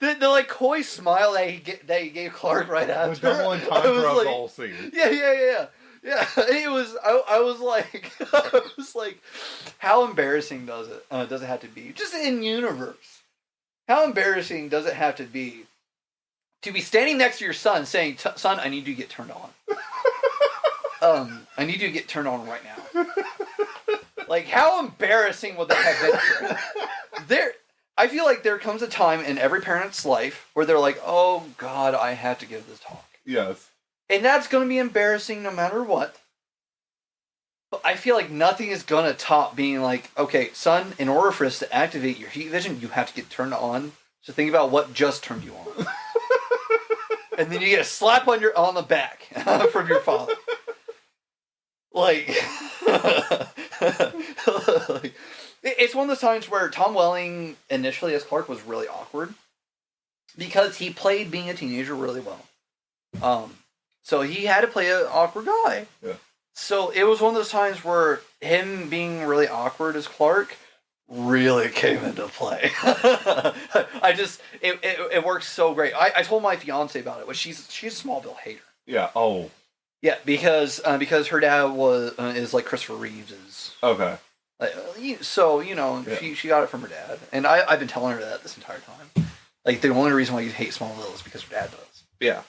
the like coy smile that he gave Clark right after. The double entendre of the whole scene. Yeah. It was. I was like, how embarrassing does it have to be? Just in universe, how embarrassing does it have to be standing next to your son saying, "Son, I need you to get turned on. I need you to get turned on right now." Like, how embarrassing would that have been for him? I feel like there comes a time in every parent's life where they're like, "Oh God, I have to give this talk." Yes. And that's going to be embarrassing no matter what. But I feel like nothing is going to top being like, okay, son, in order for us to activate your heat vision, you have to get turned on. So think about what just turned you on. And then you get a slap on the back from your father. Like, it's one of those times where Tom Welling, initially as Clark, was really awkward. Because he played being a teenager really well. So he had to play an awkward guy. Yeah. So it was one of those times where him being really awkward as Clark really came into play. It works so great. I told my fiance about it, but she's a Smallville hater. Yeah. Oh. Yeah, because her dad is like Christopher Reeves. Okay. So she got it from her dad, and I've been telling her that this entire time. Like, the only reason why you hate Smallville is because her dad does. Yeah.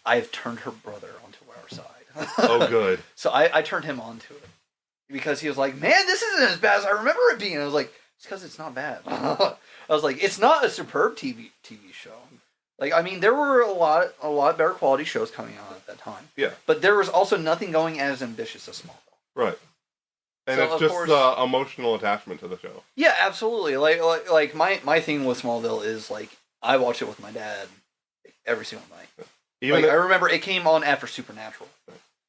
I've turned her brother onto our side. Oh, good. So I turned him onto it because he was like, "Man, this isn't as bad as I remember it being." I was like, "It's because it's not bad." I was like, "It's not a superb TV show." Like, I mean, there were a lot better quality shows coming out at that time. Yeah. But there was also nothing going as ambitious as Smallville. Right. And so, it's just emotional attachment to the show. Yeah, absolutely. Like my thing with Smallville is, like, I watch it with my dad every single night. I remember it came on after Supernatural.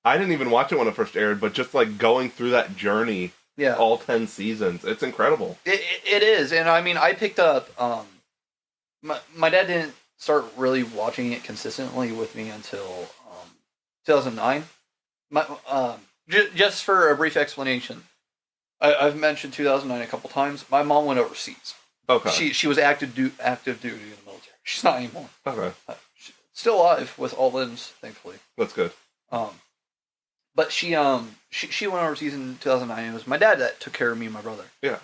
I didn't even watch it when it first aired, but just like going through that journey, all 10 seasons, it's incredible. It is, and I mean, I picked up. My dad didn't start really watching it consistently with me until 2009. Just for a brief explanation, I've mentioned 2009 a couple times. My mom went overseas. Okay. She was active duty in the military. She's not anymore. Okay. Still alive with all limbs, thankfully. That's good. But she went overseas in 2009. It was my dad that took care of me and my brother. Yeah.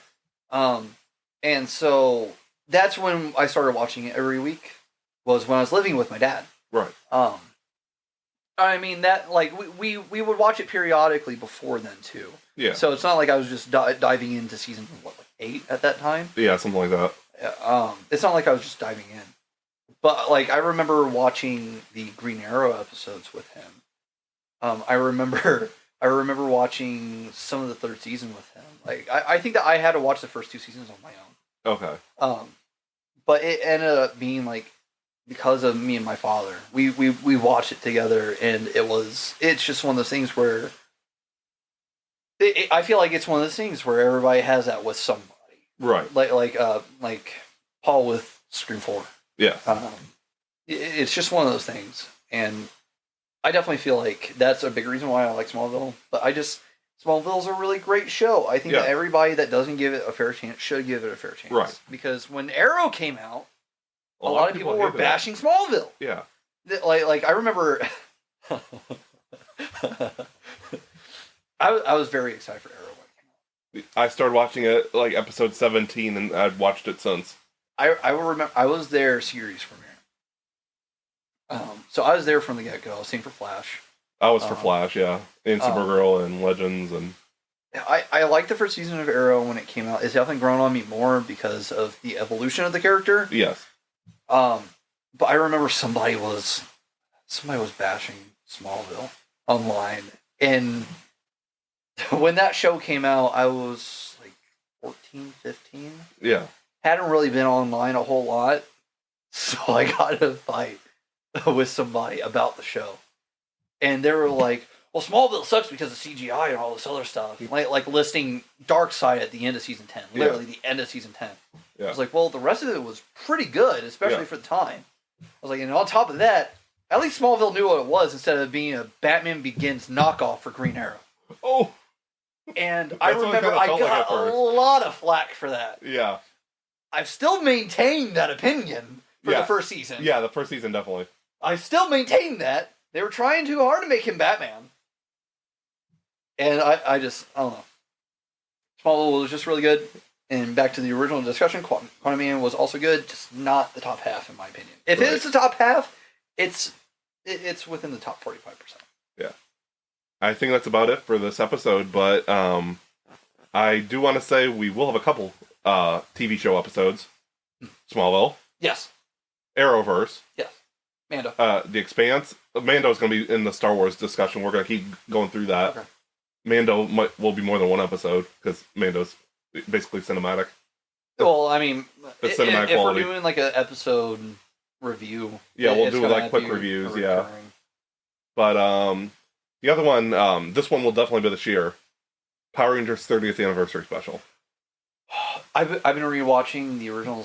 And so that's when I started watching it every week. Was when I was living with my dad. Right. I mean, that, like, we would watch it periodically before then too. Yeah. So it's not like I was just diving into season 8 at that time. Yeah, something like that. It's not like I was just diving in. But, like, I remember watching the Green Arrow episodes with him. I remember watching some of the third season with him. Like, I think that I had to watch the first 2 seasons on my own. Okay. But it ended up being, like, because of me and my father, we watched it together, and it's just one of those things where I feel like it's one of those things where everybody has that with somebody. Right. Like Paul with Scream 4. Yeah. It's just one of those things, and I definitely feel like that's a big reason why I like Smallville. But Smallville's a really great show. I think that everybody that doesn't give it a fair chance should give it a fair chance. Right. Because when Arrow came out, a lot of people were bashing Smallville. Yeah. Like I remember, I was very excited for Arrow when it came out. I started watching it like episode 17, and I've watched it since. I will remember I was there series premiere. So I was there from the get go. Same for Flash. I was for Flash, yeah, and Supergirl and Legends, and I liked the first season of Arrow when it came out. It's definitely grown on me more because of the evolution of the character. Yes. But I remember somebody was bashing Smallville online, and when that show came out, I was like 14, 15. Yeah. Hadn't really been online a whole lot, so I got in a fight with somebody about the show. And they were like, well, Smallville sucks because of CGI and all this other stuff. Like listing Darkseid at the end of season 10. Literally the end of season 10. Yeah. I was like, well, the rest of it was pretty good, especially for the time. I was like, and on top of that, at least Smallville knew what it was instead of being a Batman Begins knockoff for Green Arrow. Oh. And I remember I got a lot of flack for that. Yeah. I've still maintained that opinion for the first season. Yeah, the first season, definitely. I still maintain that. They were trying too hard to make him Batman. And I don't know. Smallville was just really good. And back to the original discussion, Quantamania was also good, just not the top half in my opinion. If it is the top half, it's within the top 45%. Yeah. I think that's about it for this episode, but I do want to say we will have a couple TV show episodes. Smallville. Yes. Arrowverse. Yes. Mando. The Expanse. Mando is going to be in the Star Wars discussion. We're going to keep going through that. Okay. Mando will be more than one episode because Mando's basically cinematic. Well, I mean, if we're doing like an episode review, we'll do like quick reviews, But the other one, this one will definitely be this year. Power Rangers 30th anniversary special. I've been rewatching the original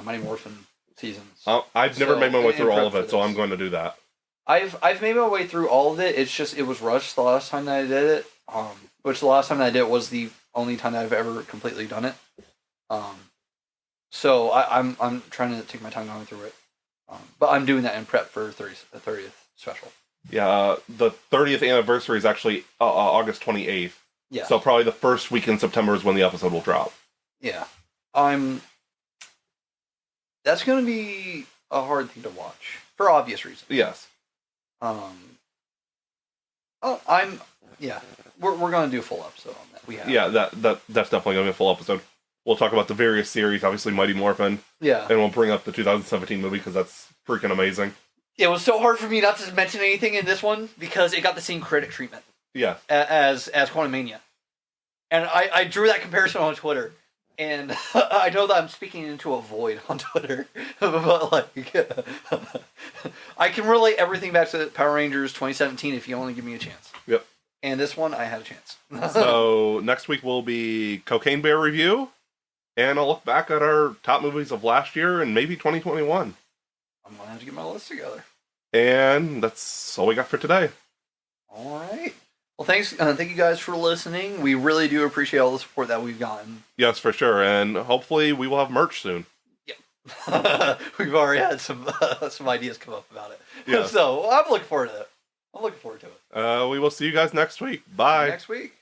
Mighty Morphin seasons. I've never made my way through all of it, so I'm going to do that. I've made my way through all of it. It's just it was rushed the last time that I did it. Which the last time that I did it was the only time that I've ever completely done it. So I'm trying to take my time going through it. But I'm doing that in prep for the 30th special. Yeah, the 30th anniversary is actually August 28th. Yeah. So probably the first week in September is when the episode will drop. Yeah. That's going to be a hard thing to watch for obvious reasons. Yes. We're going to do a full episode on that. We have. Yeah, that's definitely going to be a full episode. We'll talk about the various series, obviously Mighty Morphin. Yeah. And we'll bring up the 2017 movie because that's freaking amazing. It was so hard for me not to mention anything in this one because it got the same critic treatment. Yeah. As Quantamania. And I drew that comparison on Twitter. And I know that I'm speaking into a void on Twitter. But I can relate everything back to Power Rangers 2017 if you only give me a chance. Yep. And this one, I had a chance. So next week will be Cocaine Bear review. And I'll look back at our top movies of last year and maybe 2021. I'm going to have to get my list together. And that's all we got for today. All right. Well, thank you guys for listening. We really do appreciate all the support that we've gotten. Yes, for sure. And hopefully we will have merch soon. Yep. We've already had some ideas come up about it. Yes. So I'm looking forward to it. We will see you guys next week. Bye. Next week.